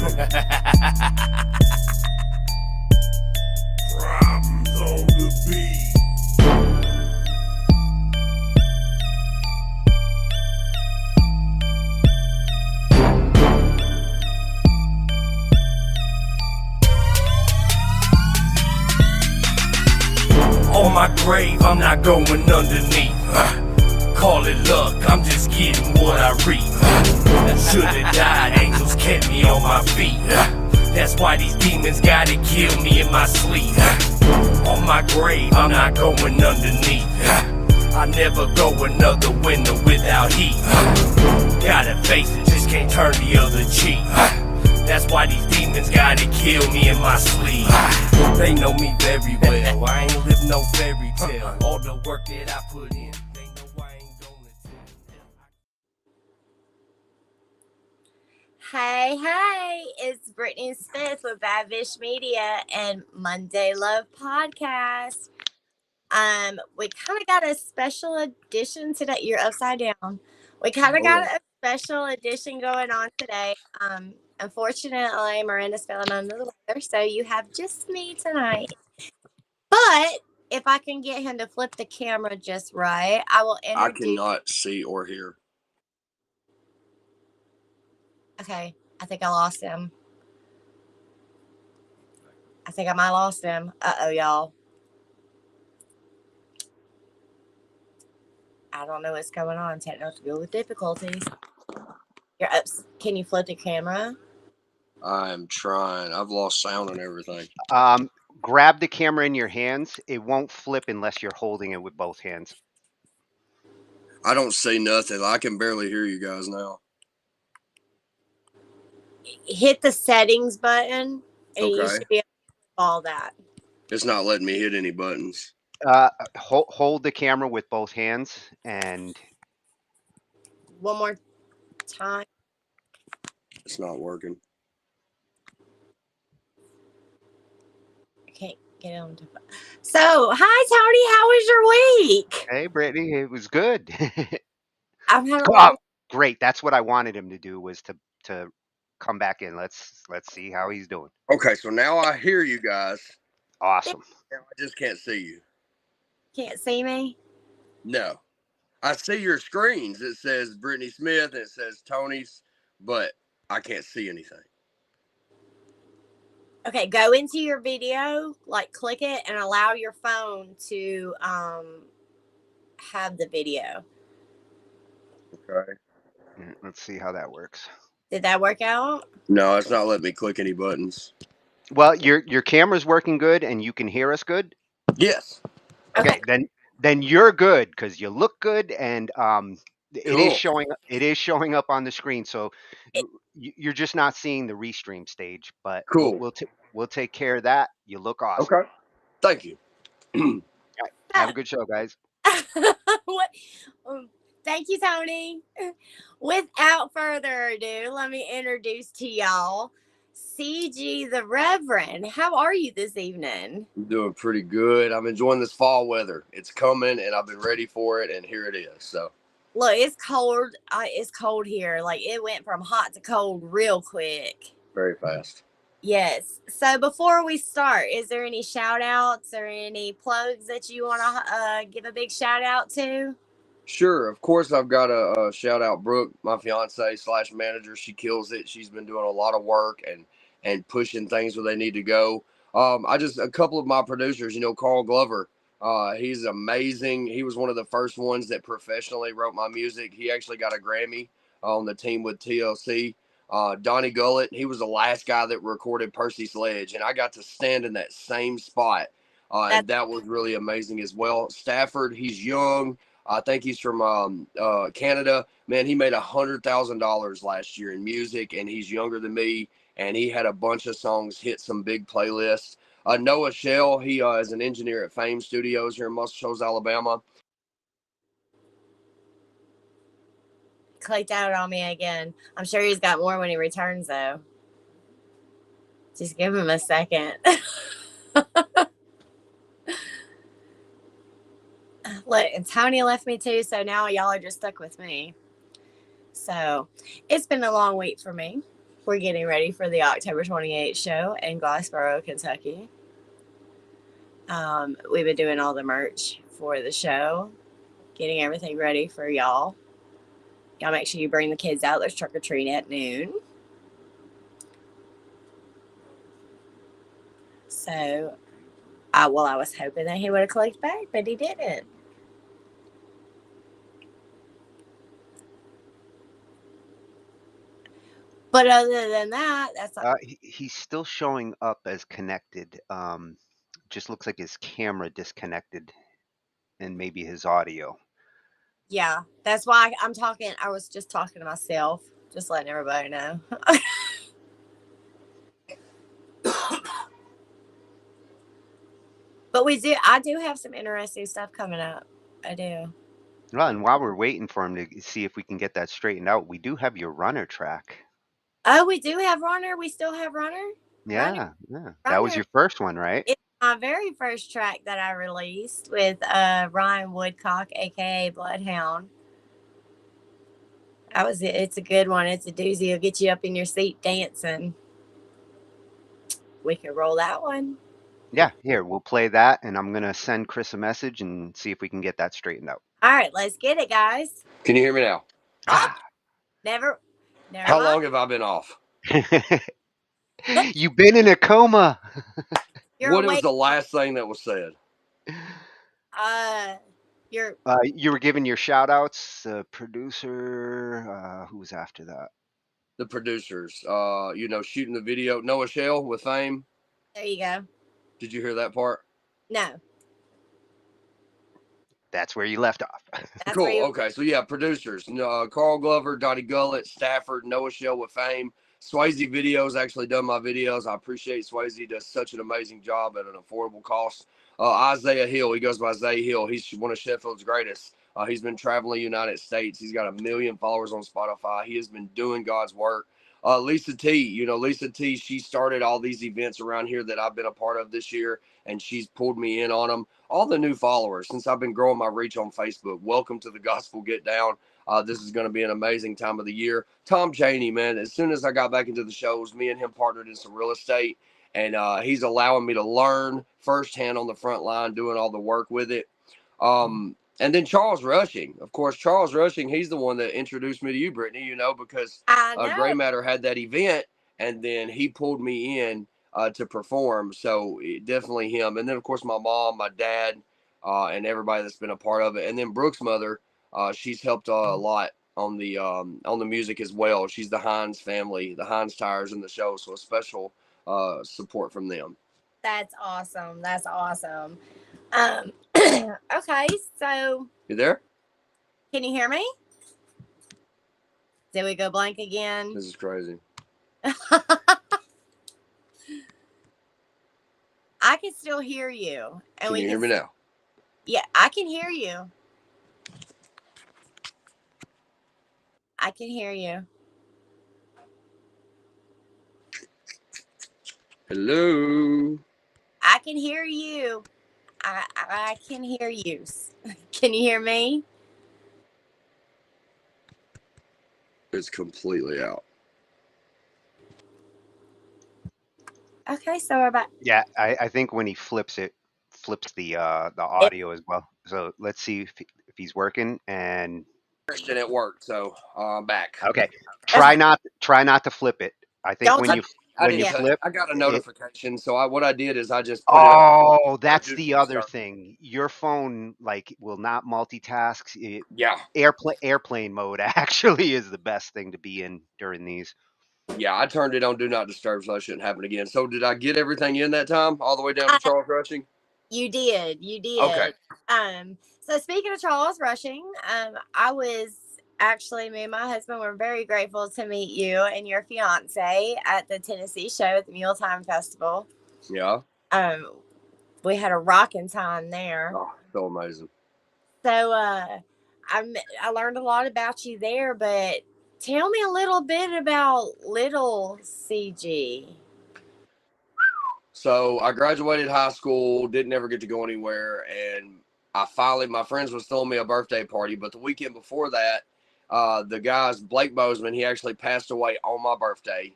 Problems on the beat. On my grave, I'm not going underneath. Call it luck, I'm just getting what I reap. Should've died, angels kept me on my feet. That's why these demons gotta kill me in my sleep. On my grave, I'm not going underneath. I never go another winter without heat. Gotta face it, just can't turn the other cheek. That's why these demons gotta kill me in my sleep. They know me very well, I ain't live no fairy tale. All the work that I put in, they know I ain't gonna tell. Hey, it's Brittany Smith with Bavish Media and Monday Love Podcast. We kind of got a special edition today. You're upside down. We kind of got a special edition going on today. Unfortunately, Miranda's feeling under the weather, so you have just me tonight. But if I can get him to flip the camera just right, I will introduce. I cannot see or hear. Okay, I think I lost him. I think I might have lost him. Uh-oh, y'all. I don't know what's going on. Technical difficulties. You're up. Can you flip the camera? I'm trying. I've lost sound and everything. Grab the camera in your hands. It won't flip unless you're holding it with both hands. I don't see nothing. I can barely hear you guys now. Hit the settings button, and you Okay. should be able to flip all that. It's not letting me hit any buttons. Hold the camera with both hands and One more time. It's not working. I can't get on to. So, hi Tony. How was your week? hey, Brittany, it was good. I've had a lot. Great. That's what I wanted him to do, was to come back in. Let's see how he's doing. Okay, so now I hear you guys. Awesome. Now I just can't see you. Can't see me. No. I see your screens. It says Brittany Smith and it says Tony's, but I can't see anything. Okay, go into your video, like click it, and allow your phone to have the video. Okay. Let's see how that works. Did that work out? No, it's not letting me click any buttons. Well, your camera's working good and you can hear us good. Yes. Okay. Then you're good because you look good and it Cool. is showing up on the screen. So you're just not seeing the restream stage, but Cool. we'll take care of that. You look awesome. Okay. Thank you. All right. Have a good show, guys. Thank you, Tony. Without further ado, let me introduce to y'all CG the Reveren. How are you this evening? I'm doing pretty good. I'm enjoying this fall weather. It's coming, and I've been ready for it, and here it is. So, look, it's cold. It's cold here. Like, it went from hot to cold real quick. Very fast. Yes. So before we start, is there any shout outs or any plugs that you want to give a big shout out to? Sure. Of course, I've got to shout out Brooke, my fiance / manager. She kills it. She's been doing a lot of work and pushing things where they need to go. A couple of my producers, Carl Glover, he's amazing. He was one of the first ones that professionally wrote my music. He actually got a Grammy on the team with TLC. Donnie Gullett, he was the last guy that recorded Percy Sledge, and I got to stand in that same spot. And that was really amazing as well. Stafford, he's young. I think he's from Canada. Man, he made $100,000 last year in music, and he's younger than me. And he had a bunch of songs hit some big playlists. Noah Shell, he is an engineer at Fame Studios here in Muscle Shoals, Alabama. Clicked out on me again. I'm sure he's got more when he returns, though. Just give him a second. Look, and Tony left me too, so now y'all are just stuck with me. So it's been a long week for me. We're getting ready for the October 28th show in Glassboro, Kentucky. We've been doing all the merch for the show, getting everything ready for y'all. Y'all make sure you bring the kids out. There's trick or treat at noon. So, I was hoping that he would have clicked back, but he didn't. But other than that, that's all. He's still showing up as connected. Just looks like his camera disconnected, and maybe his audio. Yeah, that's why I'm talking. I was just talking to myself, just letting everybody know. But I do have some interesting stuff coming up. I do. Well, and while we're waiting for him to see if we can get that straightened out, we do have your runner track. Oh, we do have Runner. We still have Runner. Yeah, yeah. That was your first one, right? It's my very first track that I released with Ryan Woodcock, aka Bloodhound. It's a good one. It's a doozy. It'll get you up in your seat dancing. We can roll that one. Yeah, here, we'll play that, and I'm gonna send Chris a message and see if we can get that straightened out. All right, let's get it, guys. Can you hear me now? Never How long have I been off? You've been in a coma. What was the last thing that was said? You were giving your shout outs, producer, who was after that? The producers, shooting the video. Noah Shell with Fame. There you go. Did you hear that part? No. That's where you left off. Cool. Okay. So yeah, producers. Carl Glover, Donnie Gullett, Stafford, Noah Shell with Fame. Swayze Videos actually done my videos. I appreciate Swayze. He does such an amazing job at an affordable cost. Isaiah Hill. He goes by Zay Hill. He's one of Sheffield's greatest. He's been traveling the United States. He's got 1 million followers on Spotify. He has been doing God's work. Lisa T, Lisa T, she started all these events around here that I've been a part of this year, and she's pulled me in on them. All the new followers, since I've been growing my reach on Facebook. Welcome to the Gospel Get Down. This is going to be an amazing time of the year. Tom Cheney, man, as soon as I got back into the shows, me and him partnered in some real estate, and he's allowing me to learn firsthand on the front line, doing all the work with it. And then Charles Rushing, of course, Charles Rushing, he's the one that introduced me to you, Brittany, because Gray Matter had that event, and then he pulled me in to perform. So definitely him. And then, of course, my mom, my dad, and everybody that's been a part of it. And then Brooke's mother, she's helped a lot on the music as well. She's the Hines family, the Hines Tires in the show. So a special support from them. That's awesome. That's awesome. Okay, so you there? Can you hear me? Did we go blank again? This is crazy. I can still hear you. And can you hear me now? Yeah, I can hear you. I can hear you. Hello. I can hear you. I can hear you. Can you hear me? It's completely out. Okay, so we're back. Yeah, I think when he flips the audio as well. So let's see if he's working. And Christian at work, so I'm back. Okay, try not to flip it. I think when you flip, I got a notification. So what I did is I just put that's the other thing. Your phone will not multitask. Airplane mode actually is the best thing to be in during these. Yeah, I turned it on Do Not Disturb so that shouldn't happen again. So did I get everything in that time all the way down to Charles Rushing? You did. Okay. So speaking of Charles Rushing, I was actually, me and my husband were very grateful to meet you and your fiance at the Tennessee show at the Mealtime Festival. Yeah. We had a rocking time there. Oh, so amazing. So I learned a lot about you there, but tell me a little bit about little CG. So I graduated high school, didn't ever get to go anywhere, and my friends was throwing me a birthday party, but the weekend before that, the guy's Blake Bozeman, he actually passed away on my birthday.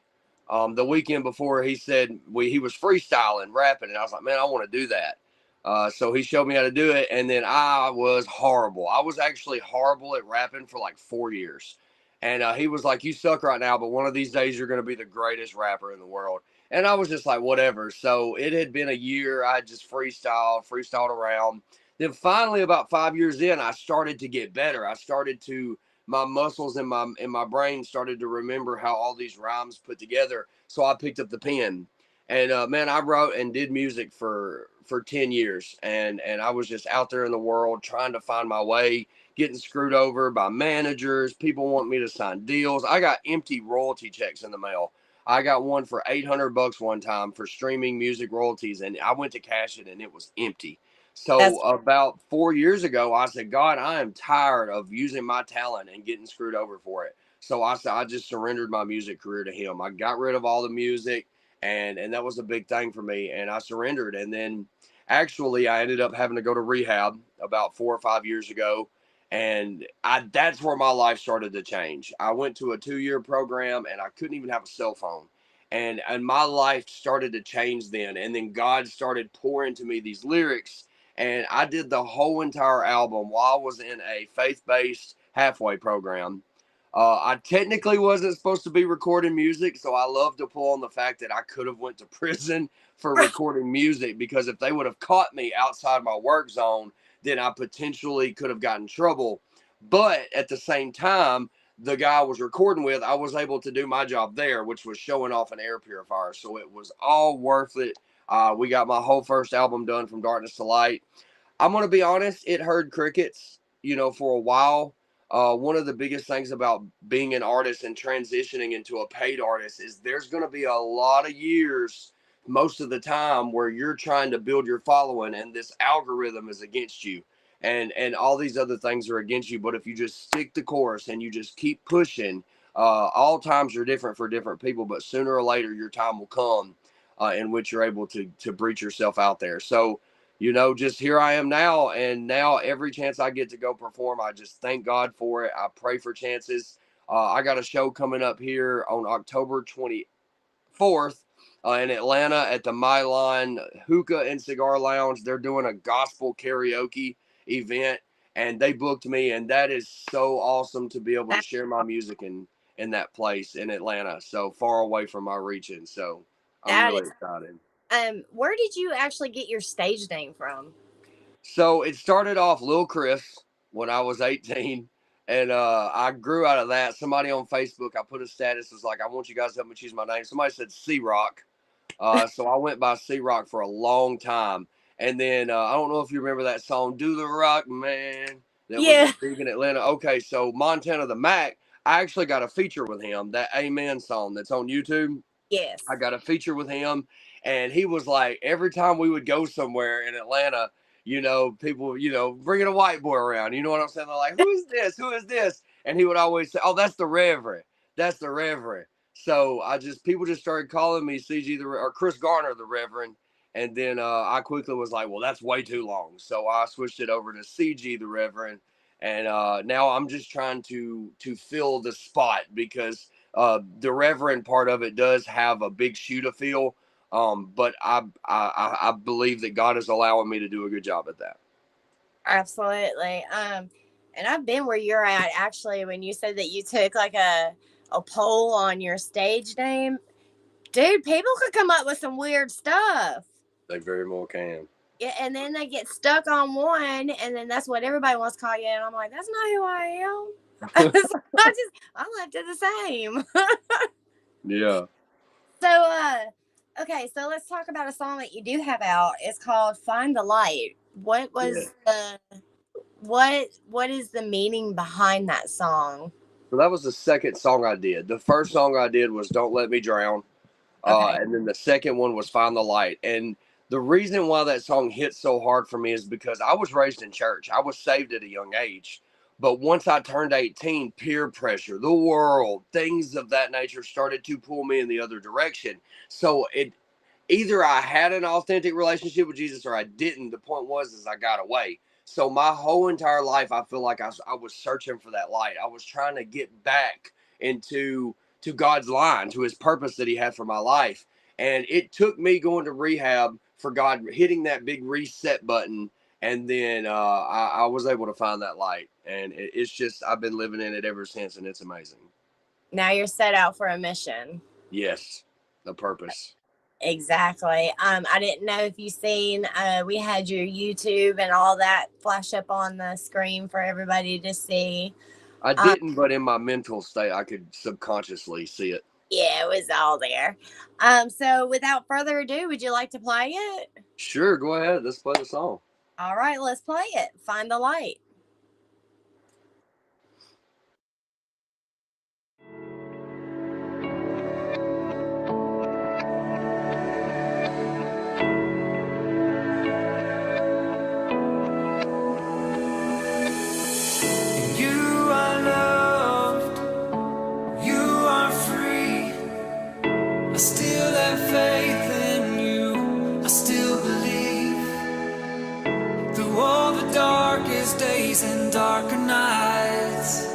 The weekend before, he said he was freestyling, rapping, and I was like, man, I want to do that. So he showed me how to do it, and then I was horrible. I was actually horrible at rapping for like 4 years. And he was like, you suck right now, but one of these days you're going to be the greatest rapper in the world. And I was just like, whatever. So it had been a year. I just freestyled around. Then finally, about 5 years in, I started to get better. My muscles in my brain started to remember how all these rhymes put together. So I picked up the pen. And man, I wrote and did music for 10 years. And I was just out there in the world trying to find my way, getting screwed over by managers. People want me to sign deals. I got empty royalty checks in the mail. I got one for $800 one time for streaming music royalties, and I went to cash it, and it was empty. So about 4 years ago, I said, God, I am tired of using my talent and getting screwed over for it. So I said, I just surrendered my music career to him. I got rid of all the music, and that was a big thing for me, and I surrendered. And then actually I ended up having to go to rehab about 4 or 5 years ago. And that's where my life started to change. I went to a 2-year program, and I couldn't even have a cell phone. And my life started to change then. And then God started pouring to me these lyrics. And I did the whole entire album while I was in a faith-based halfway program. I technically wasn't supposed to be recording music, so I love to pull on the fact that I could have went to prison for recording music, because if they would have caught me outside my work zone, then I potentially could have gotten in trouble. But at the same time, the guy I was recording with, I was able to do my job there, which was showing off an air purifier. So it was all worth it. We got my whole first album done, From Darkness to Light. I'm going to be honest, it heard crickets, for a while. One of the biggest things about being an artist and transitioning into a paid artist is there's going to be a lot of years, most of the time, where you're trying to build your following and this algorithm is against you, and all these other things are against you. But if you just stick the course and you just keep pushing, all times are different for different people, but sooner or later your time will come in which you're able to breach yourself out there. So just here I am now, and now every chance I get to go perform, I just thank God for it. I pray for chances. I got a show coming up here on October 24th in Atlanta at the Myline Hookah and Cigar Lounge. They're doing a gospel karaoke event, and they booked me, and that is so awesome to be able to share my music in that place in Atlanta, so far away from my region. So I'm really excited. Where did you actually get your stage name from? So it started off Lil Chris when I was 18, and I grew out of that. Somebody on Facebook, I put a status, was like, I want you guys to help me choose my name. Somebody said C-Rock. So I went by C-Rock for a long time. And then I don't know if you remember that song, Do the Rock Man, that was big in Atlanta. Okay, so Montana the Mac, I actually got a feature with him, that Amen song that's on YouTube. Yes. I got a feature with him, and he was like, every time we would go somewhere in Atlanta, people, bringing a white boy around, you know what I'm saying? They're like, who is this? Who is this? And he would always say, oh, that's the Reveren. That's the Reveren. So people just started calling me CG or Chris Garner, the Reveren. And then I quickly was like, well, that's way too long. So I switched it over to CG, the Reveren. And now I'm just trying to fill the spot, because the Reveren part of it does have a big shoe to fill. But I believe that God is allowing me to do a good job at that. Absolutely. And I've been where you're at, actually, when you said that you took like a poll on your stage name. Dude, people could come up with some weird stuff. They very well can. Yeah, and then they get stuck on one, and then that's what everybody wants to call you. And I'm like, that's not who I am. So I left it the same. Yeah. So, okay, so let's talk about a song that you do have out. It's called Find the Light. What was what is the meaning behind that song? So that was the second song I did. The first song I did was Don't Let Me Drown. And then the second one was Find the Light. And the reason why that song hit so hard for me is because I was raised in church. I was saved at a young age. But once I turned 18, peer pressure, the world, things of that nature started to pull me in the other direction. So either I had an authentic relationship with Jesus or I didn't. The point was I got away. So my whole entire life, I feel like I was searching for that light. I was trying to get back into to God's line, to his purpose that he had for my life. And it took me going to rehab for God hitting that big reset button. And then I was able to find that light. And it's just, I've been living in it ever since. And it's amazing. Now you're set out for a mission. Yes. The purpose. Exactly. I didn't know if you seen, we had your YouTube and all that flash up on the screen for everybody to see. I didn't, but in my mental state, I could subconsciously see it. Yeah, it was all there. So without further ado, would you like to play it? Sure, go ahead. Let's play the song. All right, let's play it. Find the light. Days and darker nights,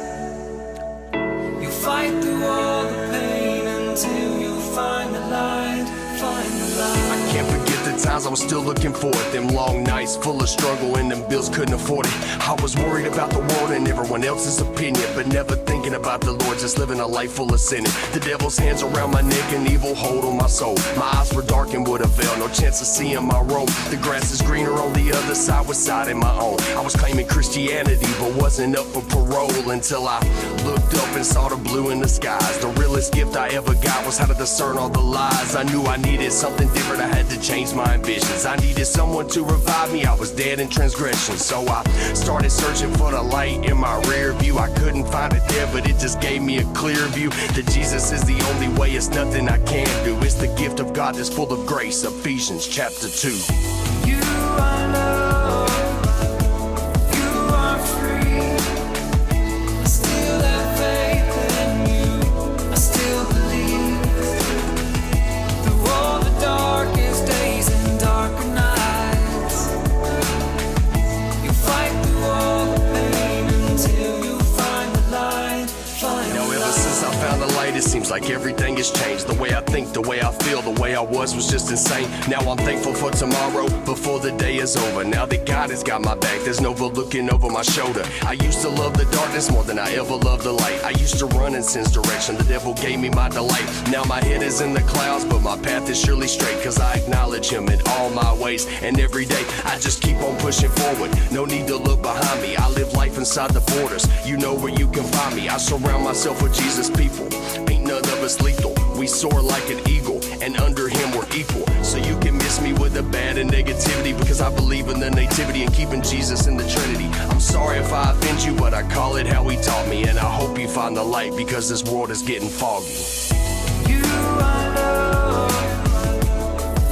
you fight through all the pain until you find the light, find the light. I can't forget the times I was still looking for it. Them long nights full of struggle and them bills couldn't afford it. I was worried about the world and everyone else's opinion, but never thinking about the Lord, just living a life full of sinning. The devil's hands around my neck and evil hold on my soul. My eyes were darkened with a veil, no chance of seeing my road. The grass is greener on the other side, was siding my own. I was claiming Christianity, but wasn't up for parole until I looked up and saw the blue in the skies. The realest gift I ever got was how to discern all the lies. I knew I needed something different, I had to change my ambitions. I needed someone to revive me, I was dead in transgression. So I started searching for the light in my rear view. I couldn't find it there, but it just gave me a clear view that Jesus is the only way, it's nothing I can do. It's the gift of God that's full of grace. Ephesians chapter 2. You are love, you are free. I still have faith in you, I still believe. Through all the darkest days and darker nights, you fight through all the pain until you find the light, find the light. Now ever since I found the light, it seems like everything has changed. The way I think, the way I feel, the way I was just insane. Now I'm thankful for tomorrow before the day is over. Now that God has got my back, there's no looking over my shoulder. I used to love the darkness more than I ever loved the light. I used to run in sin's direction, the devil gave me my delight. Now my head is in the clouds, but my path is surely straight, cause I acknowledge him in all my ways. And every day I just keep on pushing forward, no need to look behind me. I live life inside the borders, you know where you can find me. I surround myself with Jesus people, ain't none of us lethal. We soar like an eagle, and under him we're equal. So you can miss me with the bad and negativity, because I believe in the nativity and keeping Jesus in the Trinity. I'm sorry if I offend you, but I call it how he taught me. And I hope you find the light, because this world is getting foggy. You are love,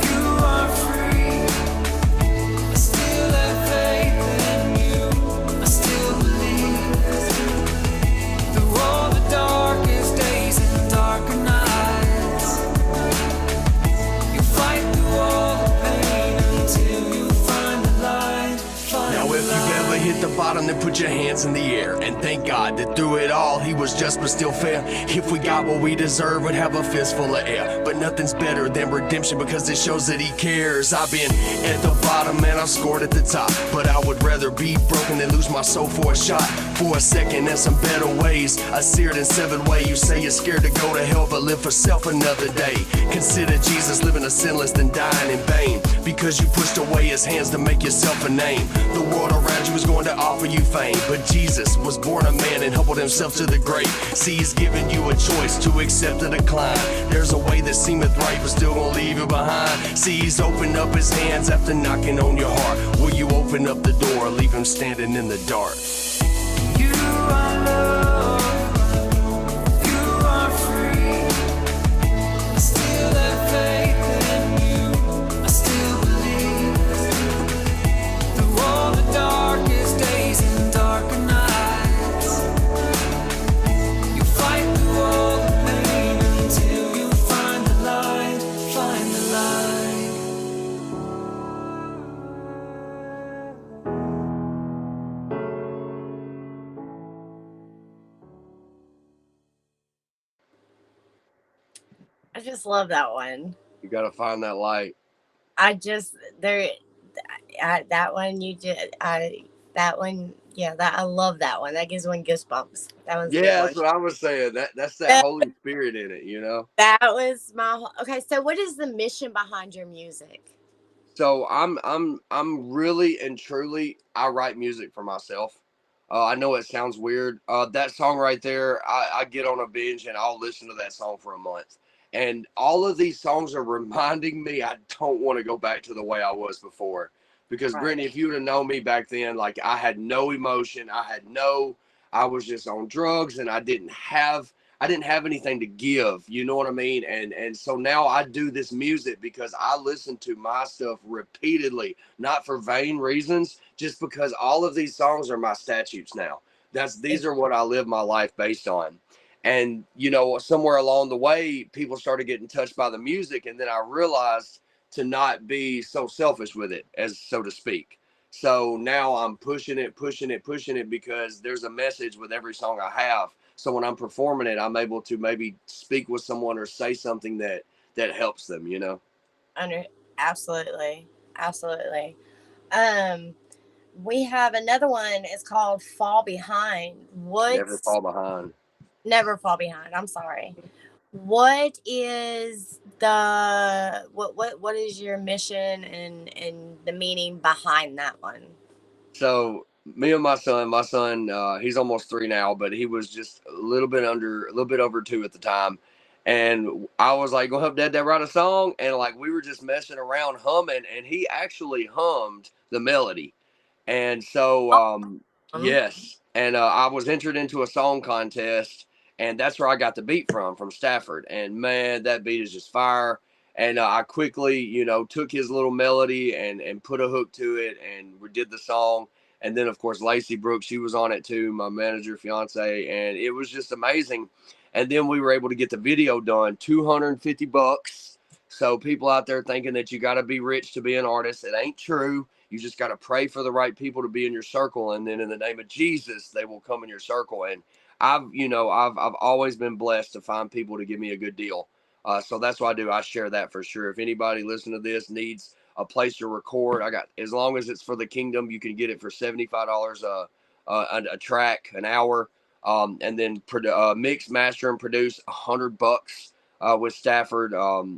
you are free. I still have faith in you, I still believe. Through all the darkest days and darker nights, you fight through all the pain until you find the light, find Now the if light. you've ever hit the bottom, then put your hands in the air and thank God that through it all he was just but still fair. If we got what we deserve, we'd have a fist full of air. But nothing's better than redemption, because it shows that he cares. I've been at the bottom and I've scored at the top, but I would rather be broken than lose my soul for a shot. For a second and some better ways, a seared and severed way. You say you're scared to go to hell, but live for self another day. Consider Jesus living a sinless than dying in vain, because you pushed away his hands to make yourself a name. The world around you is going to offer you fame, but Jesus was born a man and humbled himself to the grave. See, he's given you a choice to accept or decline. There's a way that seemeth right, but still gonna leave you behind. See, he's opened up his hands after knocking on your heart. Will you open up the door or leave him standing in the dark? You are love, you are free. I still have faith in you, I still believe. Through all the darkest days and darker nights, you fight through all the pain until you find the light, find the light. just love that one. You got to find that light. I just there that one you did that one that I love that one. That gives one goosebumps. That one's a good Yeah, that's one. what I was saying. That's that Holy Spirit in it, you know. That was my okay. So what is the mission behind your music? So I'm really and truly, I write music for myself. I know it sounds weird. That song right there, I get on a binge and I'll listen to that song for a month. And all of these songs are reminding me I don't want to go back to the way I was before. Because Right. Brittany, if you would have known me back then, like I had no emotion, I was just on drugs, and I didn't have anything to give, you know what I mean? And so now I do this music because I listen to my stuff repeatedly, not for vain reasons, just because all of these songs are my statutes now. These are what I live my life based on. And you know, somewhere along the way, people started getting touched by the music, and then I realized to not be so selfish with it, as so to speak. So now I'm pushing it because there's a message with every song I have. So when I'm performing it, I'm able to maybe speak with someone or say something that helps them, you know. Absolutely. We have another one. It's called Fall Behind. Never fall behind. Never Fall Behind. I'm sorry. What is the what is your mission and the meaning behind that one? So me and my son, he's almost 3 now, but he was just a little bit over 2 at the time. And I was like, gonna help dad write a song. And like, we were just messing around humming, and he actually hummed the melody. And so, yes. And I was entered into a song contest, and that's where I got the beat from Stafford. And man, that beat is just fire. And I quickly, you know, took his little melody and put a hook to it, and we did the song. And then, of course, Lacey Brooks, she was on it too, my manager, fiance, and it was just amazing. And then we were able to get the video done, $250. So people out there thinking that you got to be rich to be an artist, it ain't true. You just got to pray for the right people to be in your circle, and then in the name of Jesus, they will come in your circle. And I've always been blessed to find people to give me a good deal. So that's what I do. I share that for sure. If anybody listening to this needs a place to record, I got, as long as it's for the kingdom, you can get it for $75 a track, an hour, and then mix, master, and produce $100 with Stafford.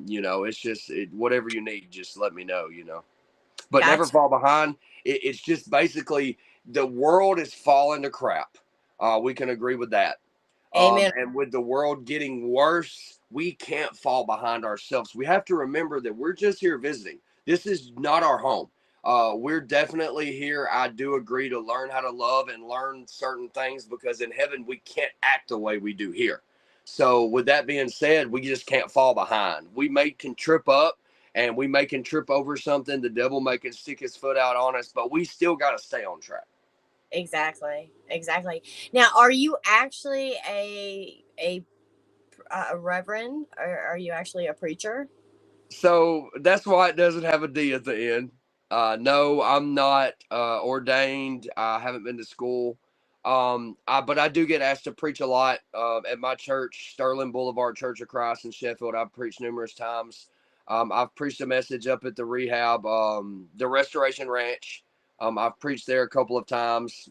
You know, it's just whatever you need. Just let me know. You know, but Gotcha. never fall behind. It's just basically the world is falling to crap. We can agree with that. Amen. And with the world getting worse, we can't fall behind ourselves. We have to remember that we're just here visiting. This is not our home. We're definitely here. I do agree to learn how to love and learn certain things, because in heaven, we can't act the way we do here. So with that being said, we just can't fall behind. We can trip up, and we can trip over something. The devil can stick his foot out on us, but we still got to stay on track. Exactly. Now, are you actually a reverend, or are you actually a preacher? So that's why it doesn't have a D at the end. No, I'm not ordained. I haven't been to school. But I do get asked to preach a lot at my church, Sterling Boulevard Church of Christ in Sheffield. I've preached numerous times. I've preached a message up at the rehab, the Restoration Ranch. I've preached there a couple of times.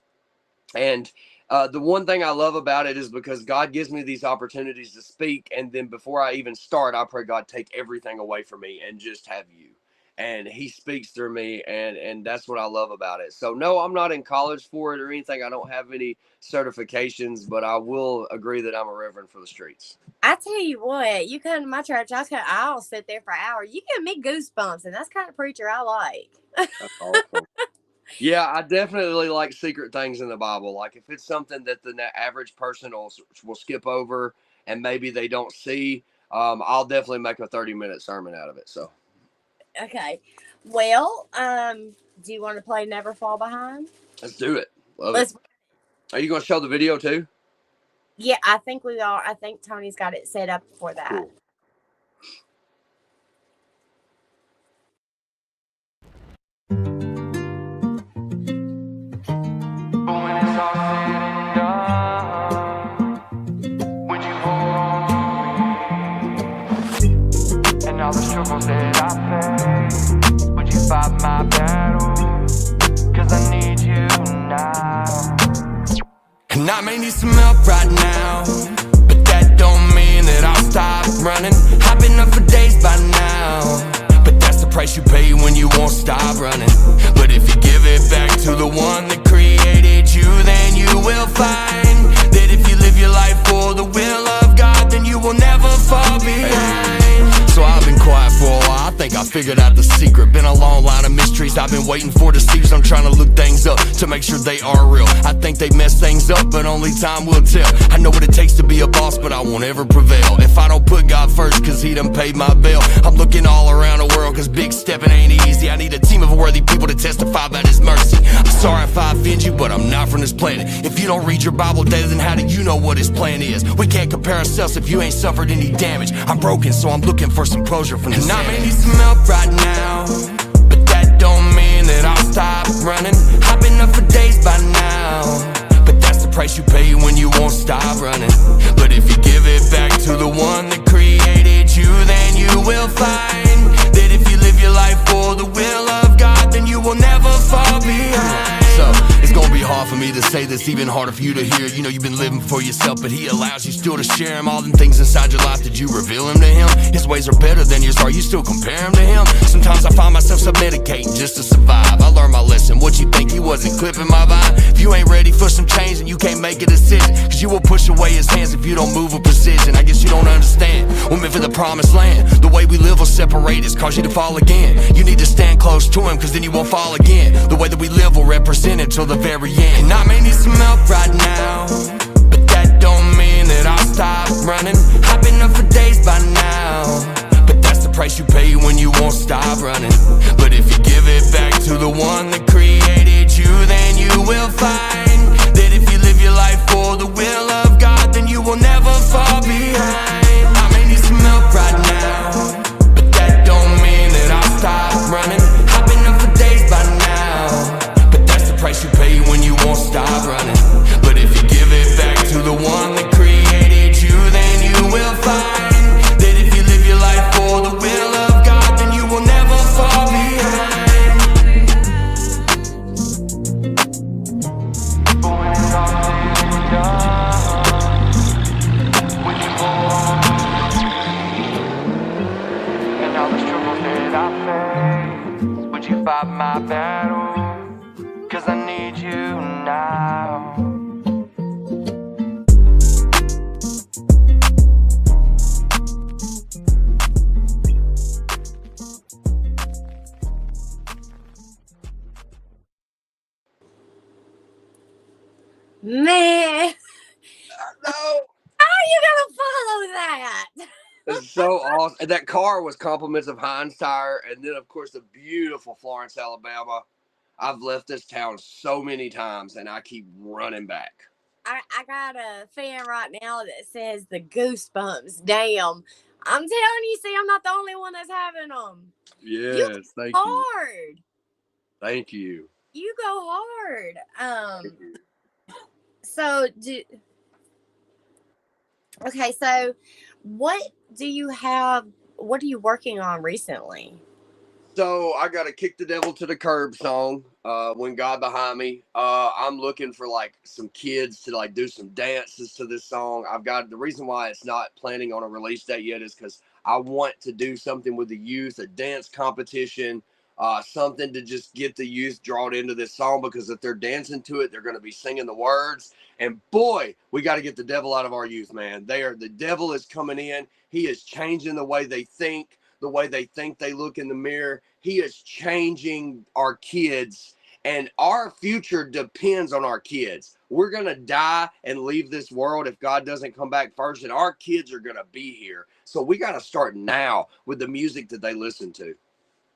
And the one thing I love about it is because God gives me these opportunities to speak. And then before I even start, I pray, God, take everything away from me and just have you. And he speaks through me. And that's what I love about it. So, no, I'm not in college for it or anything. I don't have any certifications, but I will agree that I'm a reverend for the streets. I tell you what, you come to my church, I'll sit there for hours. You give me goosebumps, and that's the kind of preacher I like. That's awesome. Yeah, I definitely like secret things in the Bible. Like if it's something that the average person will skip over and maybe they don't see, I'll definitely make a 30-minute sermon out of it. So, okay. Well, do you want to play Never Fall Behind? Let's do it. Love it. Are you going to show the video too? Yeah, I think we are. I think Tony's got it set up for that. Cool. struggles that I face, would you fight my battle? Cause I need you now. And I may need some help right now, but that don't mean that I'll stop running. I've been up for days by now, but that's the price you pay when you won't stop running. But if you give it back to the one that created you, then you will find that if you live your life for the will of God, then you will never fall behind. So I've been quiet for a while, I think I figured out the secret. Been a long line of mysteries, I've been waiting for the seizures. I'm trying to look things up to make sure they are real. I think they mess things up, but only time will tell. I know what it takes to be a boss, but I won't ever prevail if I don't put God first, cause he done paid my bill. I'm looking all around the world, cause big stepping ain't easy. I need a team of worthy people to testify about his mercy. I'm sorry if I offend you, but I'm not from this planet. If you don't read your Bible daily, then how do you know what his plan is? We can't compare ourselves if you ain't suffered any damage. I'm broken, so I'm looking for some closure from this. And I may need some help right now, but that don't mean that I'll stop running. I've been up for days by now, but that's the price you pay when you won't stop running. But if you give it back to the one that created you, then you will find that if you live your life for the will of God, then you will never fall behind. So it's gonna be hard for me to say this, even harder for you to hear. You know you've been living for yourself, but he allows you still to share him. All them things inside your life, did you reveal him to him? His ways are better than yours, are you still compare him to him? Sometimes I find myself submedicating just to survive. I learned my lesson, what you think, he wasn't clipping my vibe. If you ain't ready for some change, then you can't make a decision, cause you will push away his hands if you don't move with precision. I guess you don't understand, we're meant for the promised land. The way we live will separate us, cause you to fall again. You need to stand close to him, cause then you won't fall again. The way that we live will represent him till the very end. And I may need some help right now, but that don't mean that I'll stop running. I've been up for days by now, but that's the price you pay when you won't stop running. But if you give it back to the one that created you, then you will find that if you live your life for the will of God, then you will never fall behind. I may need some help right now, but that don't mean that I'll stop running. I've been up for days by now, but that's the price you pay when you won't stop running. But if you give it back to the one that created you, then you will find that if you live your life for the will of God, then you will never fall behind. But when it's all said and done, would you go on? And all the struggles that I face, would you fight my battle? Cause I need you now. Man, No, how are you gonna follow that? it's so awesome. And that car was compliments of Heinz Tire, and then of course the beautiful Florence, Alabama. I've left this town so many times, and I keep running back. I got a fan right now that says the goosebumps. Damn. I'm telling you, see, I'm not the only one that's having them. Yes, thank you. Hard. Thank you. You go hard. So okay, so what are you working on recently? So I got a Kick the Devil to the Curb song, When God Behind Me. I'm looking for like some kids to like do some dances to this song. I've got the reason why it's not planning on a release date yet is because I want to do something with the youth, a dance competition, something to just get the youth drawn into this song, because if they're dancing to it, they're going to be singing the words. And boy, we got to get the devil out of our youth, man. The devil is coming in. He is changing the way they think, the way they think they look in the mirror. He is changing our kids, and our future depends on our kids. We're going to die and leave this world if God doesn't come back first, and our kids are going to be here. So we got to start now with the music that they listen to.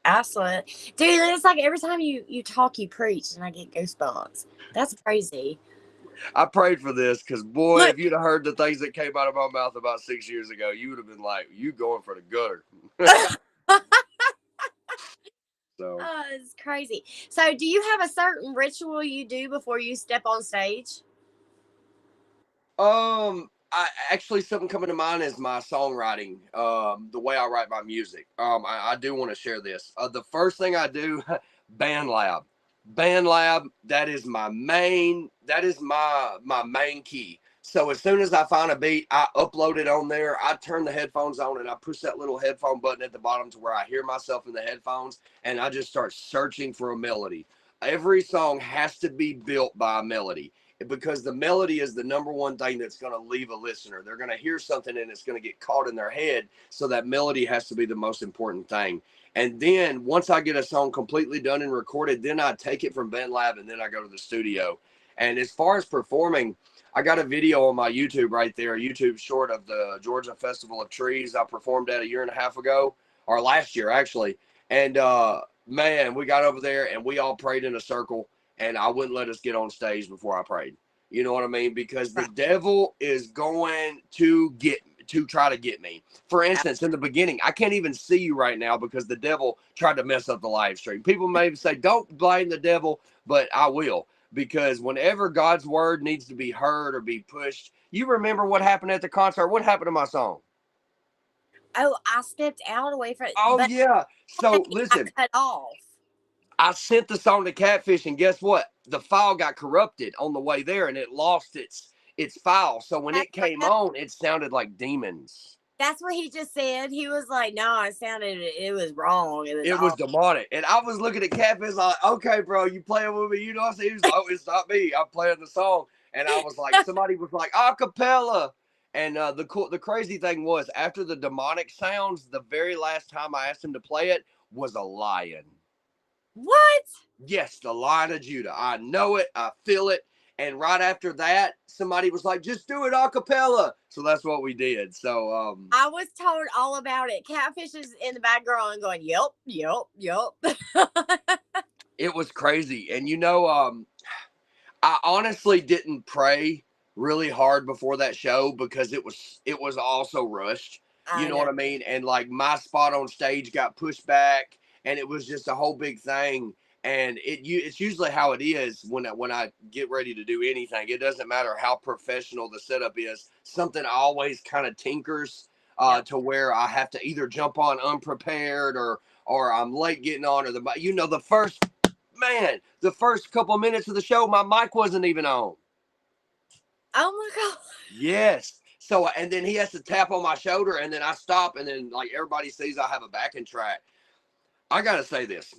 Absolutely. Dude, it's like every time you talk, you preach, and I get goosebumps. That's crazy. I prayed for this because, boy, Look, if you'd have heard the things that came out of my mouth about 6 years ago, you would have been like, you going for the gutter. So it's crazy. So do you have a certain ritual you do before you step on stage? Actually, something coming to mind is my songwriting, the way I write my music. I do want to share this. The first thing I do, band lab. Band lab, that is my main key. So as soon as I find a beat, I upload it on there. I turn the headphones on and I push that little headphone button at the bottom to where I hear myself in the headphones, and I just start searching for a melody. Every song has to be built by a melody, because the melody is the number one thing that's going to leave a listener. They're going to hear something and it's going to get caught in their head. So that melody has to be the most important thing. And then once I get a song completely done and recorded, then I take it from Band Lab and then I go to the studio. And as far as performing, I got a video on my YouTube right there, a YouTube short of the Georgia Festival of Trees I performed at a year and a half ago, or last year actually. And man, we got over there and we all prayed in a circle, and I wouldn't let us get on stage before I prayed. You know what I mean? Because the devil is going to try to get me. For instance, in the beginning, I can't even see you right now because the devil tried to mess up the live stream. People may say, don't blame the devil, but I will. Because whenever God's word needs to be heard or be pushed, you remember what happened at the concert? What happened to my song? Oh, I stepped out away from it. Oh, yeah. So listen, I cut off. I sent the song to Catfish, and guess what? The file got corrupted on the way there, and it lost its file. So when it came on, it sounded like demons. That's what he just said. He was like, no, it was wrong. It was demonic. And I was looking at Catfish like, okay, bro, you playing with me? You know what I'm saying? He was like, oh, it's not me. I'm playing the song. And I was like, somebody was like, acapella. And the crazy thing was, after the demonic sounds, the very last time I asked him to play it was a lion. What? Yes, the Lion of Judah. I know it. I feel it. And right after that, somebody was like, just do it a cappella. So that's what we did. So I was told all about it. Catfish is in the background going, yep. It was crazy. And I honestly didn't pray really hard before that show because it was also rushed. You know what I mean? And like my spot on stage got pushed back, and it was just a whole big thing. And it's usually how it is when I get ready to do anything. It doesn't matter how professional the setup is. Something always kind of tinkers to where I have to either jump on unprepared or I'm late getting on, or the first couple of minutes of the show, my mic wasn't even on. Oh my God. Yes. So, and then he has to tap on my shoulder, and then I stop, and then like everybody sees I have a backing track. I got to say this.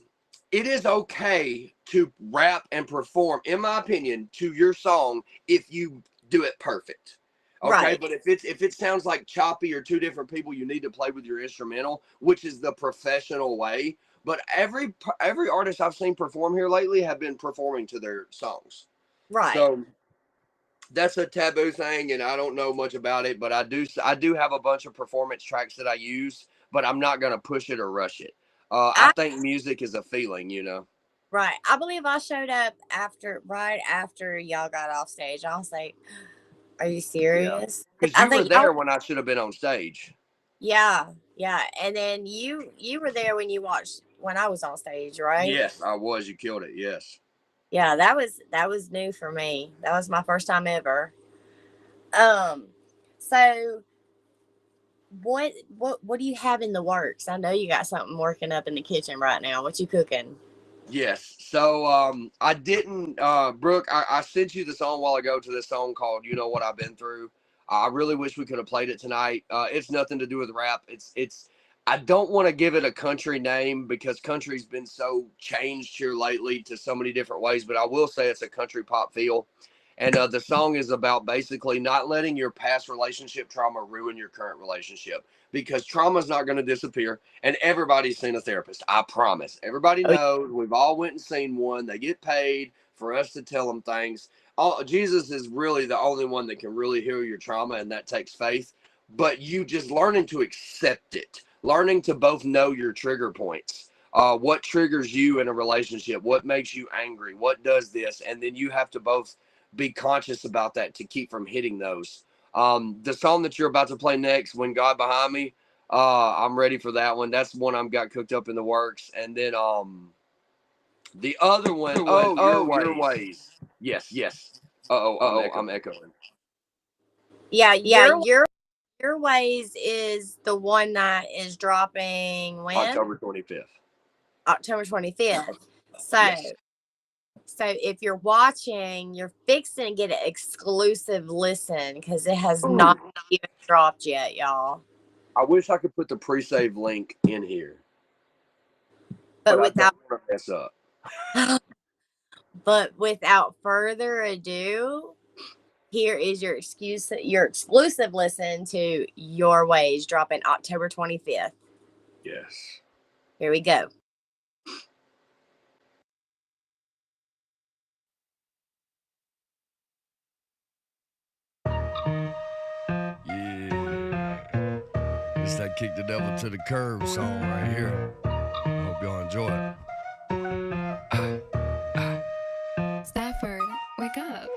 It is okay to rap and perform, in my opinion, to your song if you do it perfect. Okay, right. But if it sounds like choppy or two different people, you need to play with your instrumental, which is the professional way. But every artist I've seen perform here lately have been performing to their songs. Right. So that's a taboo thing, and I don't know much about it, but I do have a bunch of performance tracks that I use, but I'm not going to push it or rush it. I think music is a feeling, Right. I believe I showed up right after y'all got off stage. I was like, are you serious? Because you were there when I should have been on stage. Yeah. And then you were there when I was on stage, right? Yes, I was. You killed it. Yes. Yeah, that was new for me. That was my first time ever. So what do you have in the works? I know you got something working up in the kitchen right now. What you cooking? Yes. So I didn't Brooke, I sent you the song a while ago to this song called You Know What I've Been Through. I really wish we could have played it tonight. It's nothing to do with rap. It's I don't want to give it a country name because country's been so changed here lately to so many different ways, but I will say it's a country pop feel. And the song is about basically not letting your past relationship trauma ruin your current relationship, because trauma is not going to disappear. And everybody's seen a therapist. I promise. Everybody knows. We've all went and seen one. They get paid for us to tell them things. Jesus is really the only one that can really heal your trauma, and that takes faith. But you just learning to accept it, learning to both know your trigger points. What triggers you in a relationship? What makes you angry? What does this? And then you have to both be conscious about that to keep from hitting those. The song that you're about to play next, When God Behind Me, I'm ready for that one. That's one I've got cooked up in the works. And then the other one, Your Ways. Yes. I'm echoing. Yeah, your ways is the one that is dropping when? October 25th. October 25th. So Yes. so if you're watching, you're fixing to get an exclusive listen because it has not even dropped yet, y'all. I wish I could put the pre-save link in here. But without I don't want to mess up. But without further ado, here is your exclusive listen to Your Ways dropping October 25th. Yes. Here we go. Yeah. It's that Kick the Devil to the Curb song right here. Hope y'all enjoy it. Stafford, wake up.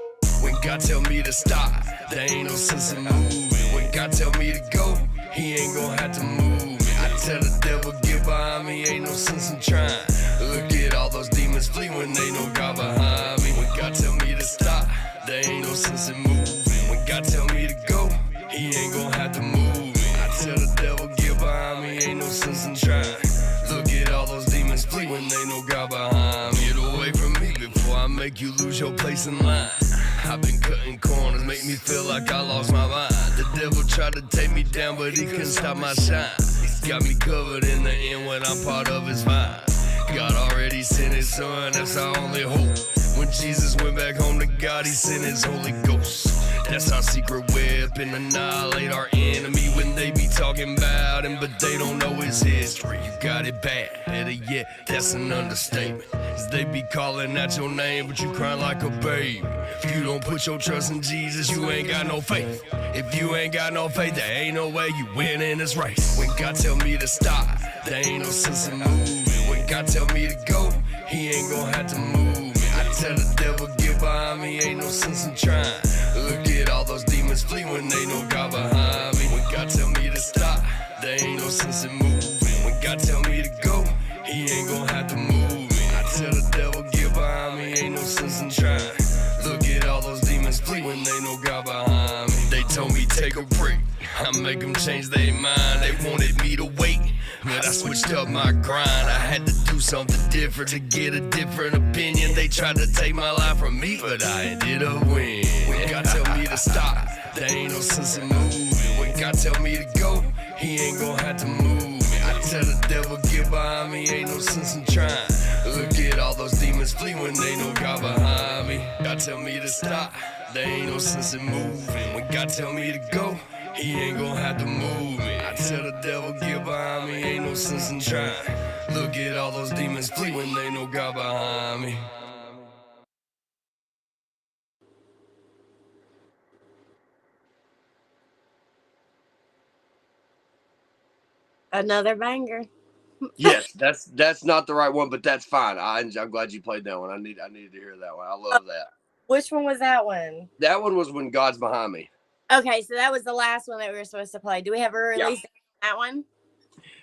When God tell me to stop, there ain't no sense in moving. When God tell me to go, he ain't gonna have to move me. I tell the devil get behind me, ain't no sense in trying. Look at all those demons flee when they know God behind me. When God tell me to stop, there ain't no sense in moving. When God tell me to go, he ain't gonna have to move me. I tell the devil get behind me, ain't no sense in trying. Look at all those demons flee when they know God behind me. Get away from me before I make you lose your place in line. I've been cutting corners, make me feel like I lost my mind. The devil tried to take me down, but he couldn't stop my shine. He's got me covered in the end when I'm part of his vine. God already sent his son, that's our only hope. When Jesus went back home to God, he sent his Holy Ghost. That's our secret weapon, annihilate our enemy when they be talking about him, but they don't know his history. You got it bad, better yet, that's an understatement. Cause they be calling out your name, but you crying like a baby. If you don't put your trust in Jesus, you ain't got no faith. If you ain't got no faith, there ain't no way you win in this race. When God tell me to stop, there ain't no sense in moving. When God tell me to go, he ain't gonna have to move me. I tell the devil get behind me, ain't no sense in trying. Look at all those demons flee when they know God behind me. When God tell me to stop, there ain't no sense in moving. When God tell me to go, he ain't gonna have to move me. I tell the devil get behind me, ain't no sense in trying. Look at all those demons flee when they know God behind me. They told me take a break, I make them change their mind. They wanted me to wait, but I switched up my grind. I had to do something different to get a different opinion. They tried to take my life from me, but I ended up winning. When God tell me to stop, there ain't no sense in moving. When God tell me to go, he ain't gonna have to move me. I tell the devil get behind me, ain't no sense in trying. Look at all those demons flee when they know God behind me. God tell me to stop, there ain't no sense in moving. When God tell me to go, he ain't gonna have to move me. I tell the devil get behind me, ain't no sense in trying. Look at all those demons flee when they know God behind me. Another banger. Yes, that's not the right one, but that's fine. I'm glad you played that one. I needed to hear that one. I love that. Which one was that one? That one was When God's Behind Me. Okay, so that was the last one that we were supposed to play. Do we have a release that one?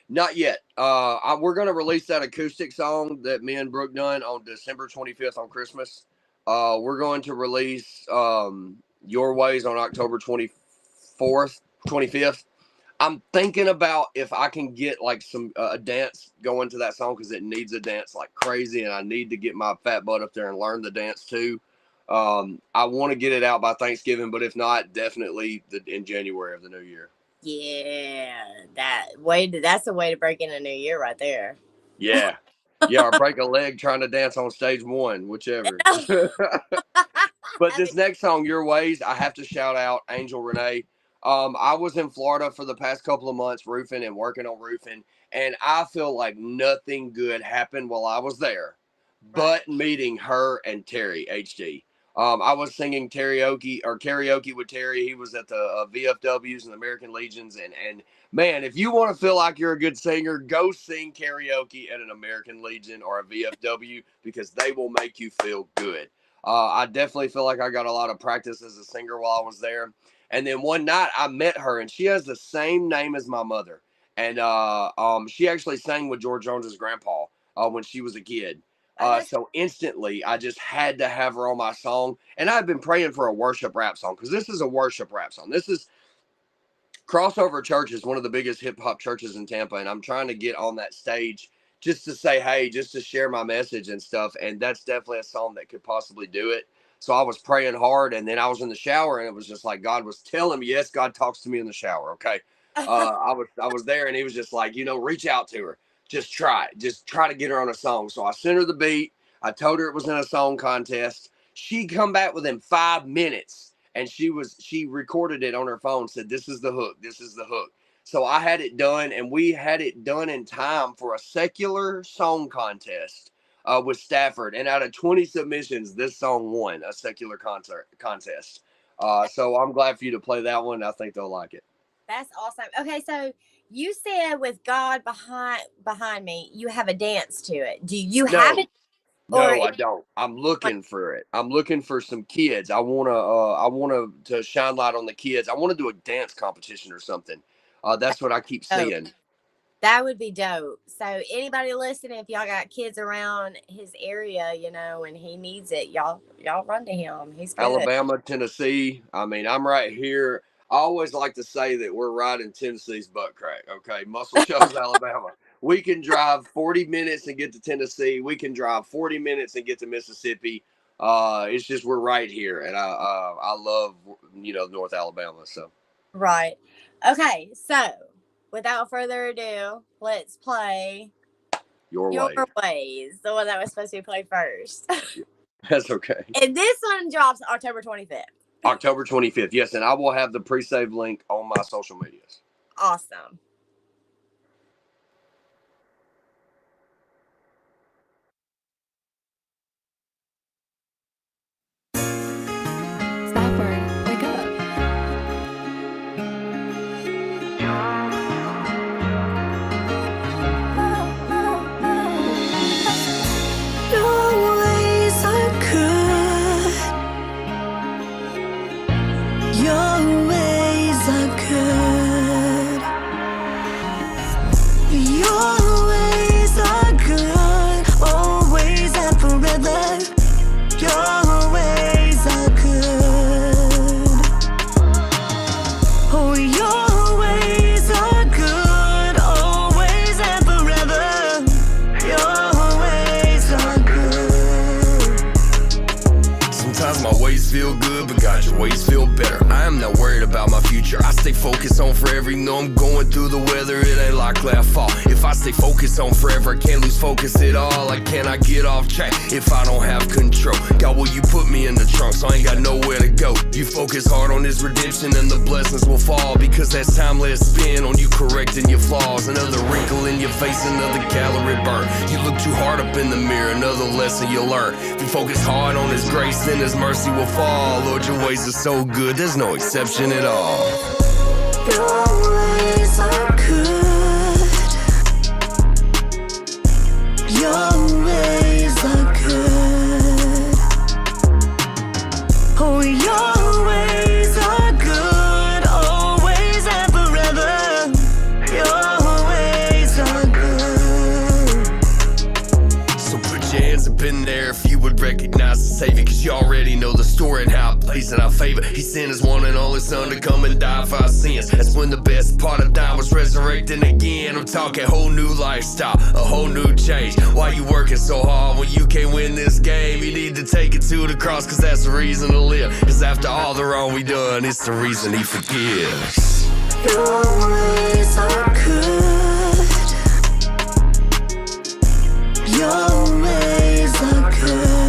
Not yet. We're gonna release that acoustic song that me and Brooke done on December 25th on Christmas. We're going to release Your Ways on October 24th, 25th. I'm thinking about if I can get like some a dance going to that song because it needs a dance like crazy, and I need to get my fat butt up there and learn the dance too. I want to get it out by Thanksgiving, but if not, definitely in January of the new year. Yeah, that's a way to break in a new year right there. Yeah. Yeah, or break a leg trying to dance on stage one, whichever. But this next song, Your Ways, I have to shout out Angel Renee. I was in Florida for the past couple of months roofing and working on roofing, and I feel like nothing good happened while I was there, but meeting her and Terry HD. I was singing karaoke with Terry. He was at the VFWs and the American Legions, and man, if you want to feel like you're a good singer, go sing karaoke at an American Legion or a VFW because they will make you feel good. I definitely feel like I got a lot of practice as a singer while I was there. And then one night I met her, and she has the same name as my mother. And she actually sang with George Jones's grandpa when she was a kid. So instantly, I just had to have her on my song. And I've been praying for a worship rap song because this is a worship rap song. This is Crossover Church is one of the biggest hip hop churches in Tampa. And I'm trying to get on that stage just to say, hey, just to share my message and stuff. And that's definitely a song that could possibly do it. So I was praying hard. And then I was in the shower and it was just like God was telling me, yes, God talks to me in the shower. Okay. I was there and he was just like, reach out to her. Just try to get her on a song. So I sent her the beat. I told her it was in a song contest. She come back within 5 minutes and she recorded it on her phone, said, this is the hook. This is the hook. So I had it done and we had it done in time for a secular song contest with Stafford. And out of 20 submissions, this song won a secular contest. So I'm glad for you to play that one. I think they'll like it. That's awesome. Okay, so you said with God behind me, you have a dance to it. Do you have it? No, I don't. I'm looking for it. I'm looking for some kids. I wanna to shine light on the kids. I want to do a dance competition or something. That's what I keep seeing. That would be dope. So anybody listening, if y'all got kids around his area, and he needs it, y'all run to him. He's good. Alabama, Tennessee. I mean, I'm right here. I always like to say that we're right in Tennessee's butt crack. Okay, Muscle Shoals, Alabama. We can drive 40 minutes and get to Tennessee. We can drive 40 minutes and get to Mississippi. It's just we're right here, and I love North Alabama. So right. Okay, so without further ado, let's play Your Ways, the one that was supposed to be played first. That's okay. And this one drops October 25th. October 25th, yes, and I will have the pre-save link on my social medias. Awesome. Stafford, wake up. Your ways are good. Your ways are good. Your ways are good. Always and forever. Your ways are good. Oh, your ways are good. Always and forever. Your ways are good. Sometimes my ways feel good, but God, your ways feel better. I am not worried about my future. I stay focused on forever. You know I'm going through the weather. It ain't likely I fall. If I stay focused on forever, I can't lose focus at all. Like, can I get off track if I don't have control? God, will you put me in the trunk so I ain't got nowhere to go? You focus hard on his redemption and the blessings will fall, because that's time less spent on you correcting your flaws. Another wrinkle in your face, another calorie burn. You look too hard up in the mirror, another lesson you'll learn. If you focus hard on his grace, then his mercy will fall. Lord, your ways are so good, there's no exception at all. Your ways are good. Your ways are good. Oh, your ways are good. Always and forever. Your ways are good. So put your hands up in there if you would recognize the Savior, cause you already know the story and how it plays in our favor. He sent his one and only son to come and die for our sins. That's when the best part of dying was resurrecting again. I'm talking whole new lifestyle, a whole new change. Why you working so hard when you can't win this game? You need to take it to the cross, cause that's the reason to live. Cause after all the wrong we done, it's the reason he forgives. Your ways are good. Your ways are good.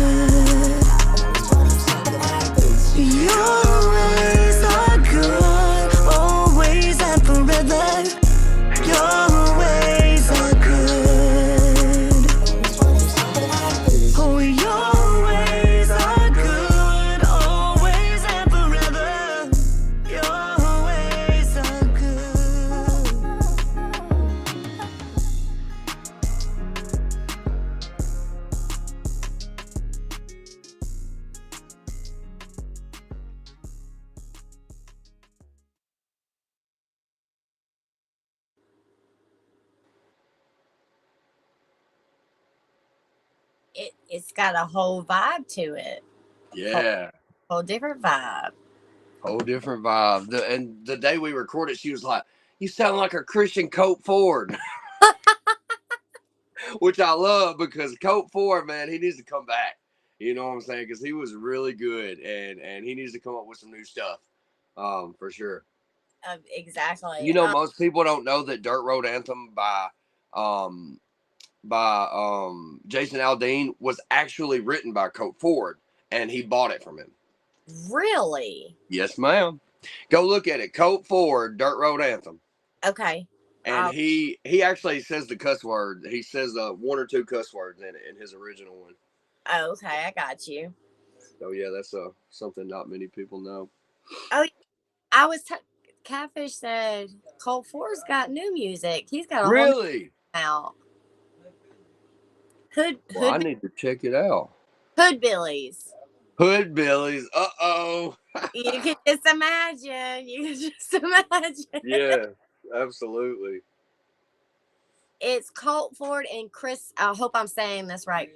Your ways are good. Always and forever. Your ways are good. Oh, your ways are good. Always and forever. Your ways are good. It's got a whole vibe to it. Yeah. Whole different vibe. Whole different vibe. And the day we recorded, she was like, "You sound like a Christian Colt Ford." Which I love, because Colt Ford, man, he needs to come back. You know what I'm saying? Because he was really good, and he needs to come up with some new stuff, for sure. Exactly. You know, most people don't know that Dirt Road Anthem by Jason Aldean was actually written by Colt Ford, and he bought it from him. Really? Yes, ma'am. Go look at it. Colt Ford, Dirt Road Anthem. Okay. And he actually says the cuss word. He says one or two cuss words in it in his original one. Oh, okay, I got you. So yeah, that's something not many people know. Oh, I was Catfish said Colt Ford's got new music. He's got a really whole out. I need to check it out. Hoodbillies. Hoodbillies. Uh-oh. You can just imagine. Yeah, absolutely. It's Colt Ford and Chris. I hope I'm saying this right.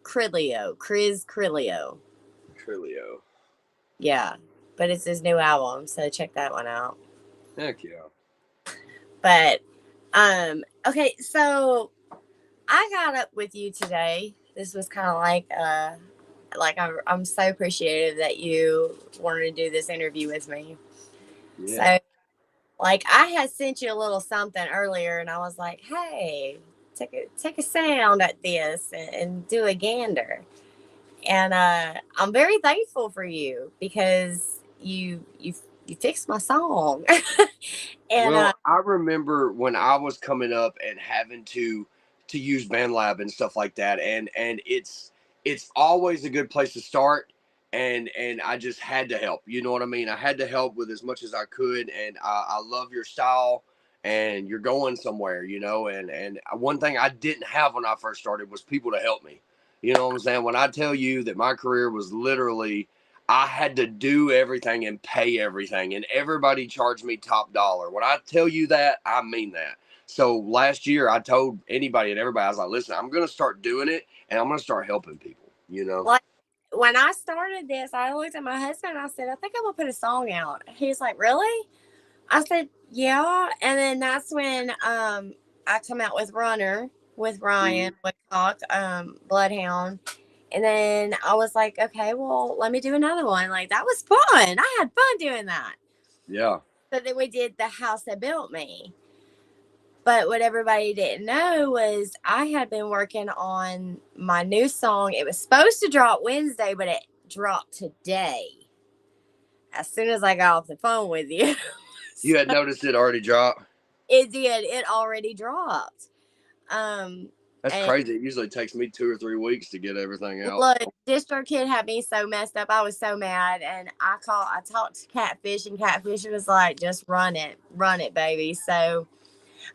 Chris Crilio. Yeah, but it's his new album, so check that one out. Heck yeah. But okay, so I got up with you today. This was kind of like I'm so appreciative that you wanted to do this interview with me. Yeah. So like I had sent you a little something earlier, and I was like, hey, take a sound at this and do a gander. And I'm very thankful for you, because you fixed my song. And well, I remember when I was coming up and having to use BandLab and stuff like that, and it's always a good place to start, and I just had to help. You know what I mean? I had to help with as much as I could, and I love your style, and you're going somewhere, you know. And one thing I didn't have when I first started was people to help me. You know what I'm saying? When I tell you that my career was literally, I had to do everything and pay everything, and everybody charged me top dollar. When I tell you that, I mean that. So last year, I told anybody and everybody, I was like, listen, I'm going to start doing it, and I'm going to start helping people, you know? Like, when I started this, I looked at my husband, and I said, I think I'm going to put a song out. He's like, really? I said, yeah. And then that's when I come out with Runner with Ryan Woodcock, Bloodhound. And then I was like, okay, well, let me do another one. Like, that was fun. I had fun doing that. Yeah. So then we did The House That Built Me. But what everybody didn't know was I had been working on my new song. It was supposed to drop Wednesday, but it dropped today. As soon as I got off the phone with you. You had noticed it already dropped? It did. It already dropped. That's crazy. It usually takes me 2 or 3 weeks to get everything out. Look, DistroKid had me so messed up. I was so mad, and I talked to Catfish, and Catfish was like, "Just run it, baby." So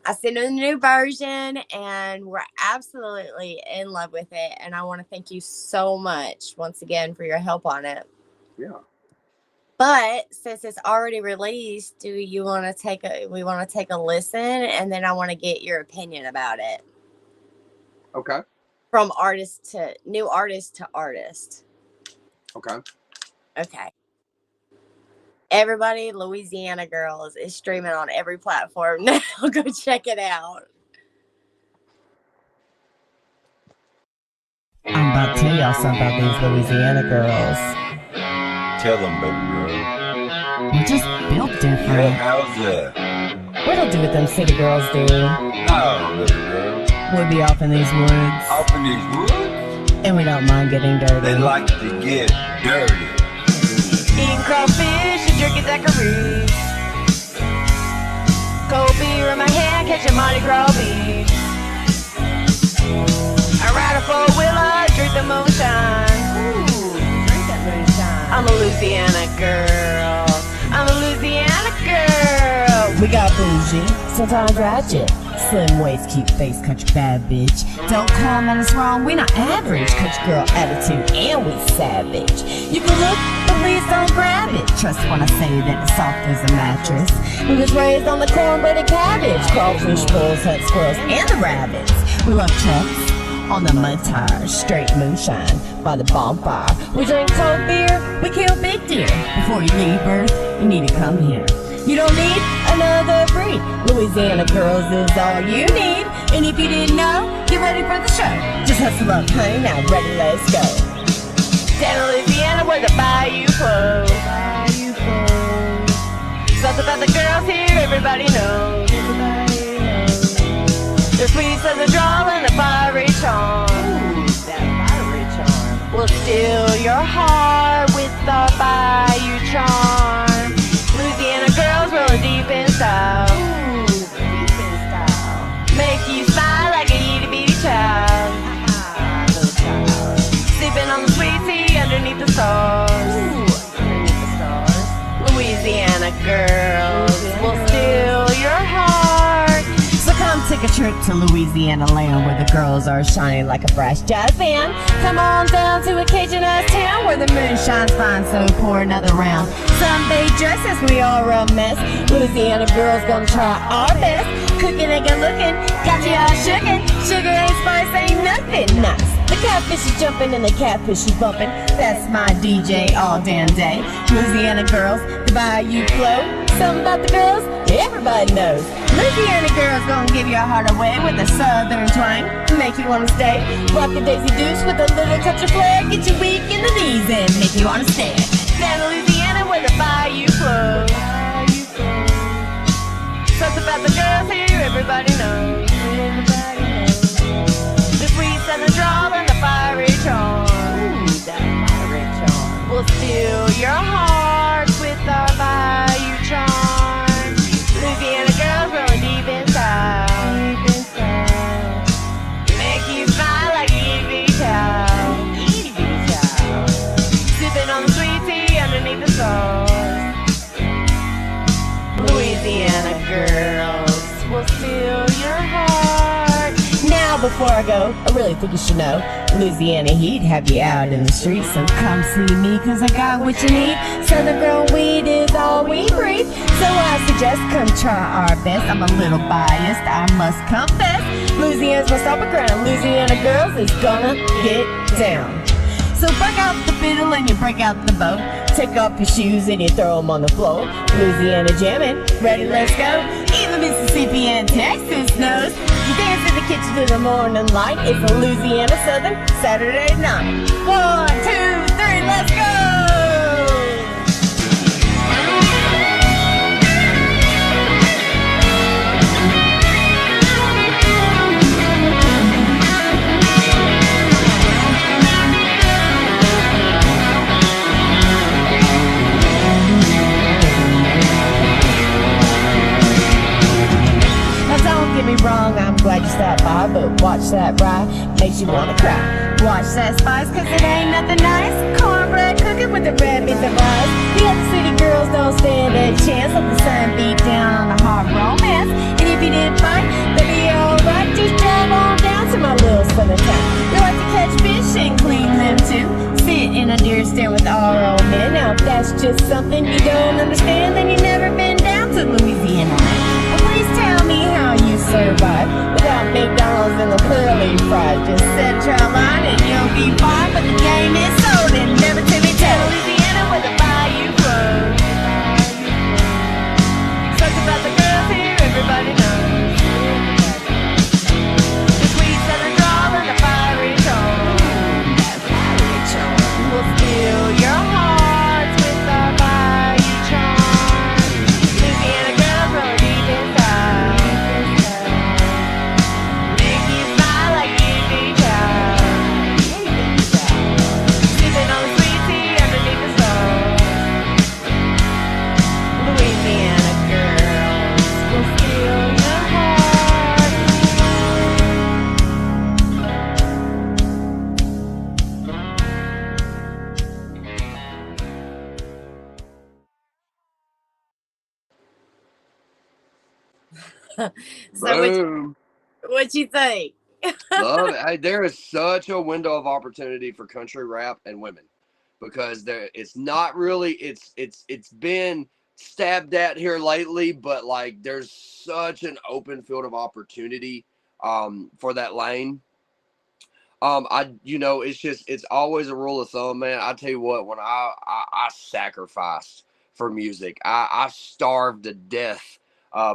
I sent her the new version, and we're absolutely in love with it. And I want to thank you so much once again for your help on it. Yeah. But since it's already released, do you want to take a listen, and then I want to get your opinion about it. Okay. From new artist to artist. Okay. Okay. Everybody, Louisiana Girls is streaming on every platform now. Go check it out. I'm about to tell y'all something about these Louisiana girls. Tell them, baby girl. We're just built different. Yeah, how's that? We don't do what them city girls do. No, baby girl. We'll be off in these woods. Off in these woods? And we don't mind getting dirty. They like to get dirty. Eating crawfish and drinking daiquiris. Cold beer in my hand, catching Mardi Gras beach. I ride a four-wheeler, drink the moonshine. Ooh, drink that moonshine. I'm a Louisiana girl. We got bougie, sometimes ratchet. Slim waist, cute face, country bad bitch. Don't comment, it's wrong, we not average. Country girl attitude, and we savage. You can look, but please don't grab it. Trust when I say that it's soft as a mattress. We was raised on the cornbread and cabbage. Crawfish, bulls, hut squirrels, and the rabbits. We love trucks, on the mud tires, straight moonshine by the bonfire. We drink cold beer, we kill big deer. Before you leave Earth, you need to come here. You don't need another breed. Louisiana girls is all you need. And if you didn't know, get ready for the show. Just hustle up, honey, now ready, let's go. Down in Louisiana where the bayou flows. Something about the girls here, everybody knows. The sweets of the drawl and the fiery charm. We'll steal your heart with our bayou charm. Louisiana girls rolling deep in style. Make you smile like a itty bitty child. Sipping on the sweet tea underneath the stars. Louisiana girls will steal your heart. So come take a trip to Louisiana land, where the girls are shining like a brass jazz band. Come on down to a Cajun-ass town, where the moon shines fine, so pour another round. Sunbathe dresses, we are a mess. Louisiana girls gonna try our best. Cooking and good looking, got you all shookin'. Sugar ain't spice, ain't nothing nice. The catfish is jumping and the catfish is bumping. That's my DJ all damn day. Louisiana girls, the bayou flow. Something about the girls, everybody knows. Louisiana girls gonna give your heart away with a southern twang, make you wanna stay. Rock the Daisy Deuce with a little touch of flair, get you weak in the knees and make you wanna stay. Down in Louisiana where the bayou flows. Something about the girls here, everybody knows. The sweets and the drawl and the fiery charm. We'll steal your hearts with our bayou charm. Louisiana girls rolling deep inside. Make you smile like a itty bitty child. Sipping on the sweet tea underneath the stars. Louisiana girls will steal your heart. Now before I go, I really think you should know, Louisiana heat have you out in the streets. So come see me, cause I got what you need. Southern grown weed is all we breathe. So I suggest come try our best. I'm a little biased, I must confess. Louisiana's my stomping ground. Louisiana girls is gonna get down. So break out the fiddle and you break out the bow. Take off your shoes and you throw them on the floor. Louisiana jamming, ready, let's go. Even Mississippi and Texas knows. You dance in the kitchen to the morning light. It's a Louisiana Southern Saturday night. 1, 2, 3, let's go! Get me wrong, I'm glad you stopped by, but watch that ride, makes you wanna cry. Watch that spice, cause it ain't nothing nice. Cornbread cooking with the red beans and rice. The other city girls don't stand a chance. Let the sun beat down on a hard romance. And if you didn't fight, they'll be alright. Just drive on down to my little southern town. We like to catch fish and clean them too. Sit in a deer stand with our old men. Now if that's just something you don't understand, then you never been down to Louisiana land. Please tell me how you survive without McDonald's and the curly fries. Just set a trial line and you'll be fine. But the game is sold and never to be told. Louisiana where the bayou flows. Something about the girls here, everybody knows. The sweets and the drawl and the fiery charm. We'll steal your hearts with our bayou charm. Louisiana girls rolling deep inside. Make you smile like you be child. Sipping on the sweet tea underneath the stars. Louisiana girls will steal your heart. So Boom. what you think? Love it. Hey, there is such a window of opportunity for country rap and women, because it's not really it's been stabbed at here lately, but like there's such an open field of opportunity for that lane. It's always a rule of thumb, man. I tell you what, when I sacrificed for music, I starved to death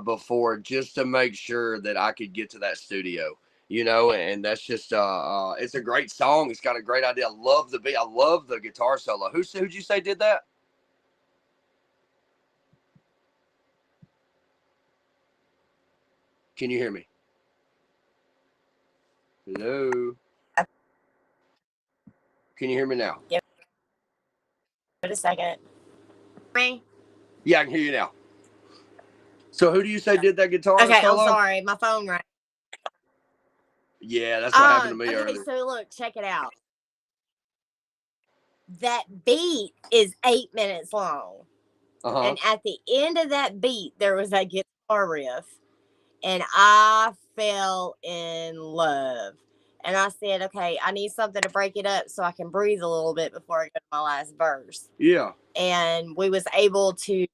before just to make sure that I could get to that studio, and that's just it's a great song. It's got a great idea. I love the beat. I love the guitar solo. Who'd you say did that? Can you hear me? Hello? Can you hear me now? Give it a second. Me? Yeah, I can hear you now. So who do you say did that guitar solo? Okay, I'm sorry. My phone rang. Yeah, that's what happened to me okay, earlier. so look, check it out. That beat is 8 minutes long. And at the end of that beat, there was that guitar riff. And I fell in love. And I said, okay, I need something to break it up so I can breathe a little bit before I go to my last verse. Yeah. And we was able to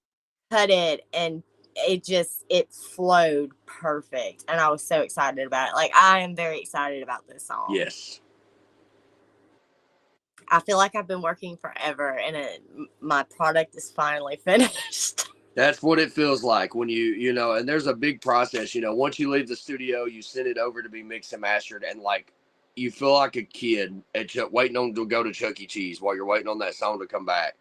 cut it, and it flowed perfect. And I was so excited about it. Like, I am very excited about this song. Yes. I feel like I've been working forever, and my product is finally finished. That's what it feels like when and there's a big process. Once you leave the studio, you send it over to be mixed and mastered, and like you feel like a kid waiting on to go to Chuck E. Cheese while you're waiting on that song to come back.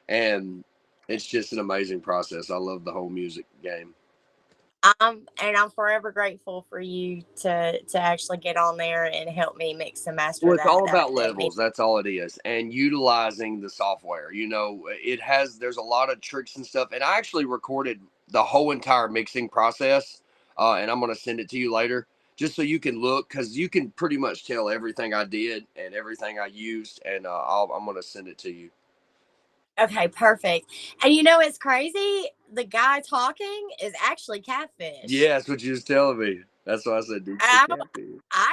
And it's just an amazing process. I love the whole music game. And I'm forever grateful for you to actually get on there and help me mix and master. Well, it's all about levels. That's all it is. And utilizing the software. There's a lot of tricks and stuff. And I actually recorded the whole entire mixing process. And I'm going to send it to you later just so you can look, because you can pretty much tell everything I did and everything I used. And I'm going to send it to you. Okay, perfect. And it's crazy. The guy talking is actually Catfish. Yeah, that's what you was telling me. That's why I said, I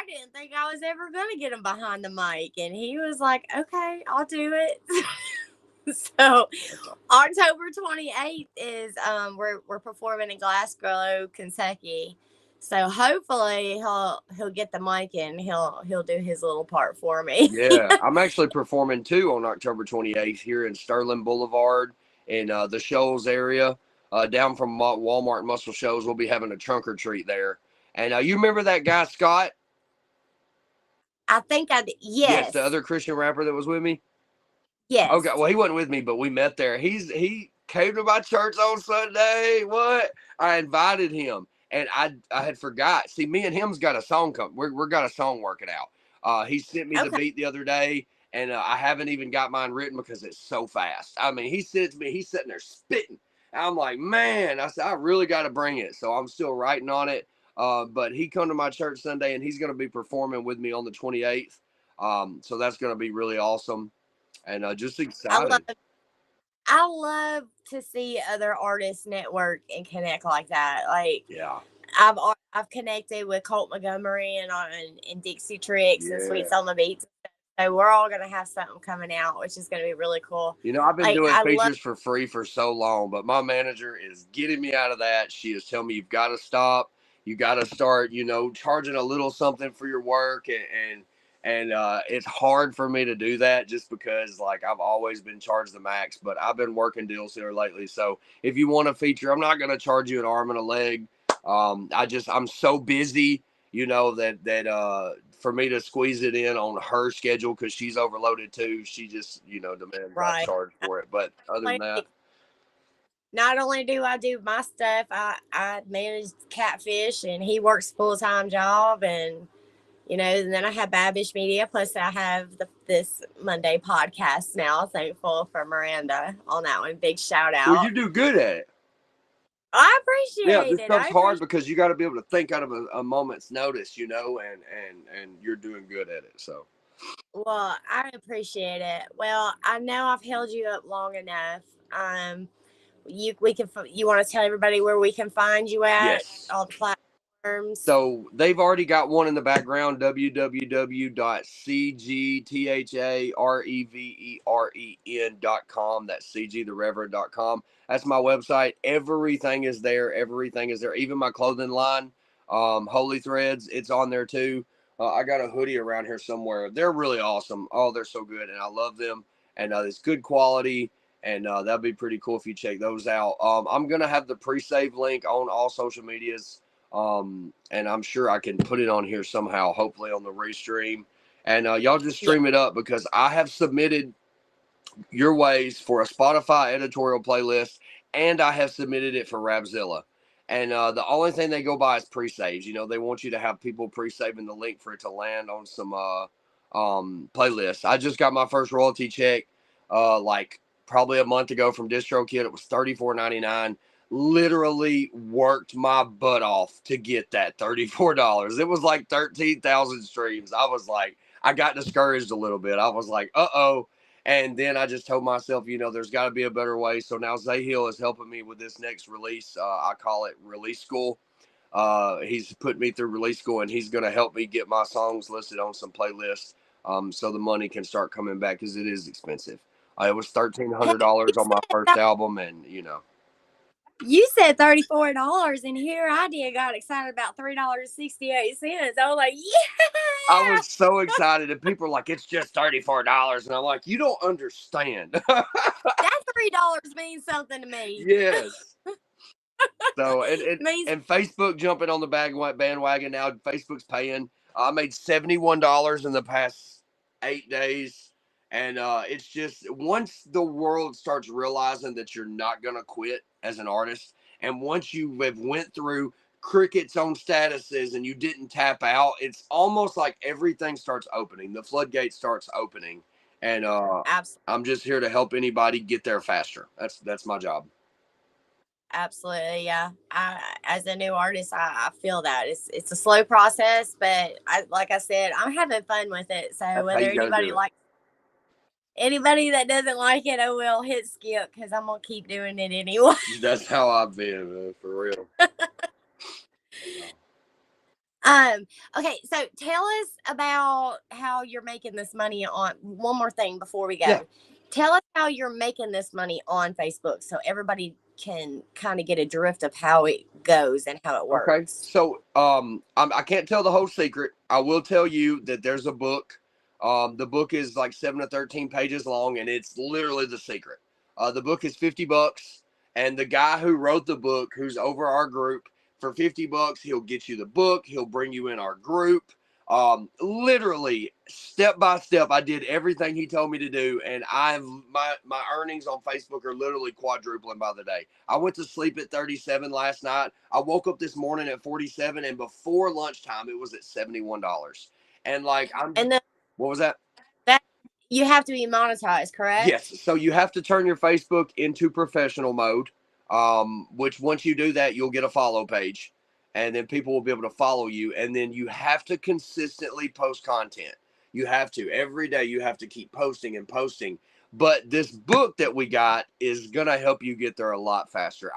didn't think I was ever going to get him behind the mic. And he was like, okay, I'll do it. So October 28th is, we're performing in Glasgow, Kentucky. So hopefully he'll get the mic and he'll do his little part for me. Yeah, I'm actually performing too on October 28th here in Sterling Boulevard in the Shoals area, down from Walmart and Muscle Shoals. We'll be having a trunk or treat there. And you remember that guy Scott? I think I did. Yes, the other Christian rapper that was with me. Yes. Okay, well he wasn't with me, but we met there. He came to my church on Sunday. What? I invited him. And I had forgot. See, me and him's got a song we're got a song working out. He sent me the beat the other day, and I haven't even got mine written because it's so fast. I mean, he sends me, he's sitting there spitting. I'm like, man, I said, I really got to bring it. So I'm still writing on it. But he come to my church Sunday, and he's going to be performing with me on the 28th. So that's going to be really awesome. And just excited. I love to see other artists network and connect like that. Like, yeah, I've connected with Colt Montgomery and Dixie Tricks and Sweet Selma Beats. So we're all gonna have something coming out, which is gonna be really cool. I've been doing features for free for so long, but my manager is getting me out of that. She is telling me you've got to stop. You got to start, charging a little something for your work, and it's hard for me to do that just because like I've always been charged the max, but I've been working deals here lately. So if you want a feature, I'm not going to charge you an arm and a leg. I'm so busy, that for me to squeeze it in on her schedule, because she's overloaded too. She just, demands I charge for it. But other than that, not only do I do my stuff, I manage Catfish, and he works a full-time job, and and then I have Babish Media, plus I have this Monday podcast now. Thankful for Miranda on that one. Big shout out. Well, you do good at it. I appreciate it. This stuff's hard because you got to be able to think out of a moment's notice, and you're doing good at it. So. Well, I appreciate it. Well, I know I've held you up long enough. You want to tell everybody where we can find you at? Yes. All the platforms. So they've already got one in the background, www.cgthareveren.com. That's cgthereveren.com. That's my website. Everything is there. Even my clothing line, Holy Threads, it's on there too. I got a hoodie around here somewhere. They're really awesome. Oh, they're so good, and I love them. And it's good quality, and that'd be pretty cool if you check those out. I'm gonna have the pre-save link on all social medias, and I'm sure I can put it on here somehow, hopefully on the restream. And y'all just stream it up, because I have submitted your ways for a Spotify editorial playlist, and I have submitted it for Rapzilla. And the only thing they go by is pre-saves. You know, they want you to have people pre-saving the link for it to land on some playlists. I just got my first royalty check like probably a month ago from DistroKid. It was $34.99. Literally worked my butt off to get that $34. It was like 13,000 streams. I was like, I got discouraged a little bit. I was like, uh-oh. And then I just told myself, you know, there's got to be a better way. So now Zahiel is helping me with this next release. I call it Release School. He's put me through Release School, and he's going to help me get my songs listed on some playlists, so the money can start coming back, because it is expensive. It was $1,300 on my first album, and, you know. You said $34, and here I did got excited about $3.68. I was like, yeah! I was so excited, and people are like, it's just $34. And I'm like, you don't understand. That $3 means something to me. Yes. So, and Facebook jumping on the bandwagon now. Facebook's paying. I made $71 in the past 8 days. And it's just, once the world starts realizing that you're not going to quit as an artist, and once you have went through crickets on statuses and you didn't tap out, it's almost like everything starts opening. The floodgate starts opening. And I'm just here to help anybody get there faster. That's my job. Absolutely, yeah. As a new artist, I feel that it's a slow process, but like I said, I'm having fun with it. So whether anybody that doesn't like it, oh well, hit skip, because I'm gonna keep doing it anyway. That's how I've been, man, for real. Okay, so tell us about how you're making this money on. One more thing before we go. Yeah. Tell us how you're making this money on Facebook, so everybody can kind of get a drift of how it goes and how it works. Okay, so I can't tell the whole secret. I will tell you that there's a book. The book is like 7 to 13 pages long, and it's literally the secret. The book is $50, and the guy who wrote the book, who's over our group, for $50, he'll get you the book. He'll bring you in our group. Literally step by step, I did everything he told me to do, and my earnings on Facebook are literally quadrupling by the day. I went to sleep at 37 last night. I woke up this morning at 47, and before lunchtime it was at $71. And like what was that? That you have to be monetized, correct? Yes. So you have to turn your Facebook into professional mode. Which once you do that, you'll get a follow page. And then people will be able to follow you. And then you have to consistently post content. You have to. Every day you have to keep posting and posting. But this book that we got is going to help you get there a lot faster.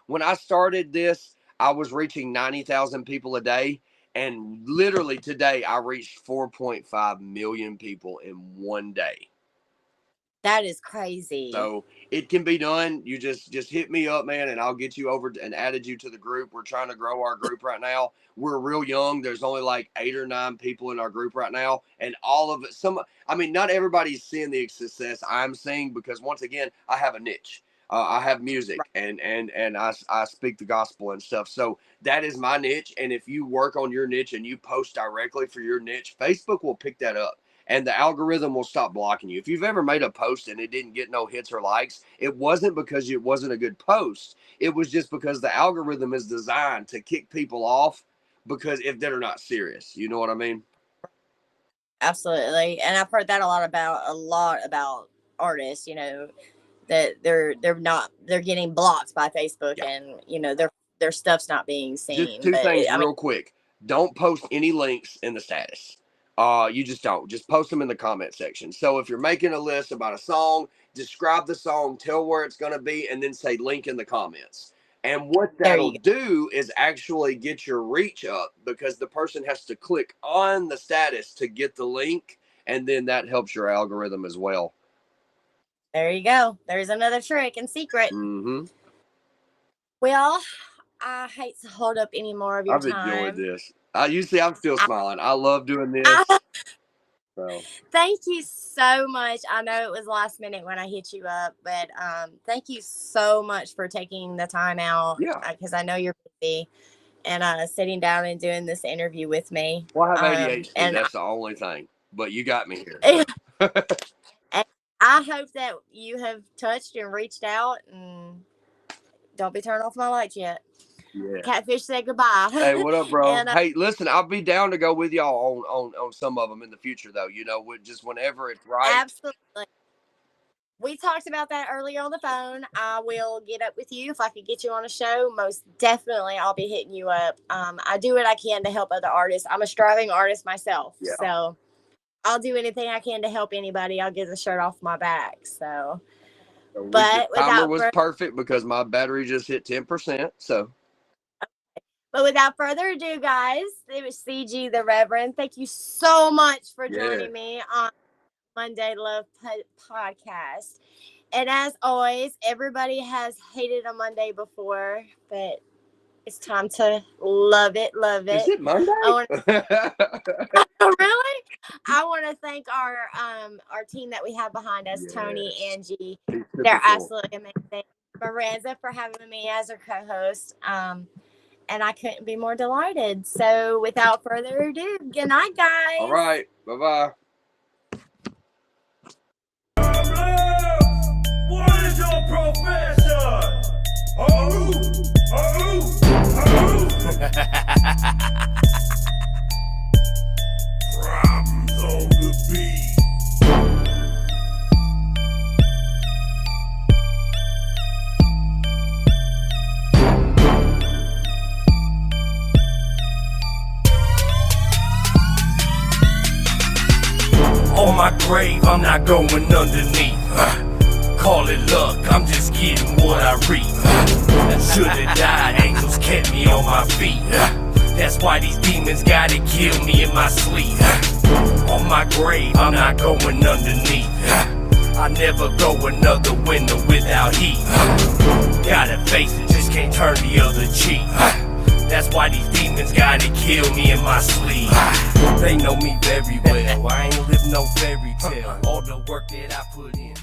When I started this, I was reaching 90,000 people a day. And literally today, I reached 4.5 million people in one day. That is crazy. So it can be done. You just hit me up, man, and I'll get you over and added you to the group. We're trying to grow our group right now. We're real young. There's only like 8 or 9 people in our group right now. And all of it, not everybody's seeing the success I'm seeing, because once again, I have a niche. I have music, and I speak the gospel and stuff. So that is my niche. And if you work on your niche and you post directly for your niche, Facebook will pick that up. And the algorithm will stop blocking you. If you've ever made a post and it didn't get no hits or likes, it wasn't because it wasn't a good post. It was just because the algorithm is designed to kick people off, because if they're not serious, you know what I mean? Absolutely. And I've heard that a lot about artists, you know, that they're getting blocked by Facebook, and you know, their stuff's not being seen. Just two things real quick. Don't post any links in the status. You just don't. Just post them in the comment section. So if you're making a list about a song, describe the song, tell where it's going to be, and then say link in the comments. And what that'll do is actually get your reach up, because the person has to click on the status to get the link, and then that helps your algorithm as well. There you go. There's another trick and secret. Mm-hmm. Well, I hate to hold up any more of your time. I've enjoyed this. You see, I'm still smiling. I love doing this. So. Thank you so much. I know it was last minute when I hit you up, but thank you so much for taking the time out. Yeah. Because I know you're busy, and sitting down and doing this interview with me. Well, I have ADHD. And that's the only thing. But you got me here. So. And I hope that you have touched and reached out, and don't be turning off my lights yet. Yeah. Catfish said goodbye. Hey, what up, bro? And, hey, listen, I'll be down to go with y'all on some of them in the future, though. You know, just whenever it's right. Absolutely. We talked about that earlier on the phone. I will get up with you if I could get you on a show. Most definitely, I'll be hitting you up. I do what I can to help other artists. I'm a striving artist myself, so I'll do anything I can to help anybody. I'll get the shirt off my back. So but the timer was perfect because my battery just hit 10%. So. But without further ado, guys, it was CG the Reveren. Thank you so much for joining me on Monday Love Podcast. And as always, everybody has hated a Monday before, but it's time to love it. Love it. Is it Monday? Really? I want to thank our team that we have behind us, Tony, Angie. They're absolutely amazing. Miranda for having me as her co-host. And I couldn't be more delighted. So without further ado, good night, guys. All right. Bye-bye. What is your profession? Problems on the beat. On my grave, I'm not going underneath. Call it luck, I'm just getting what I reap. Should've died, angels kept me on my feet. That's why these demons gotta kill me in my sleep. On my grave, I'm not going underneath. I never go another winter without heat. Gotta face it, just can't turn the other cheek. That's why these demons gotta kill me in my sleep. They know me very well, I ain't live no fairy tale. All the work that I put in.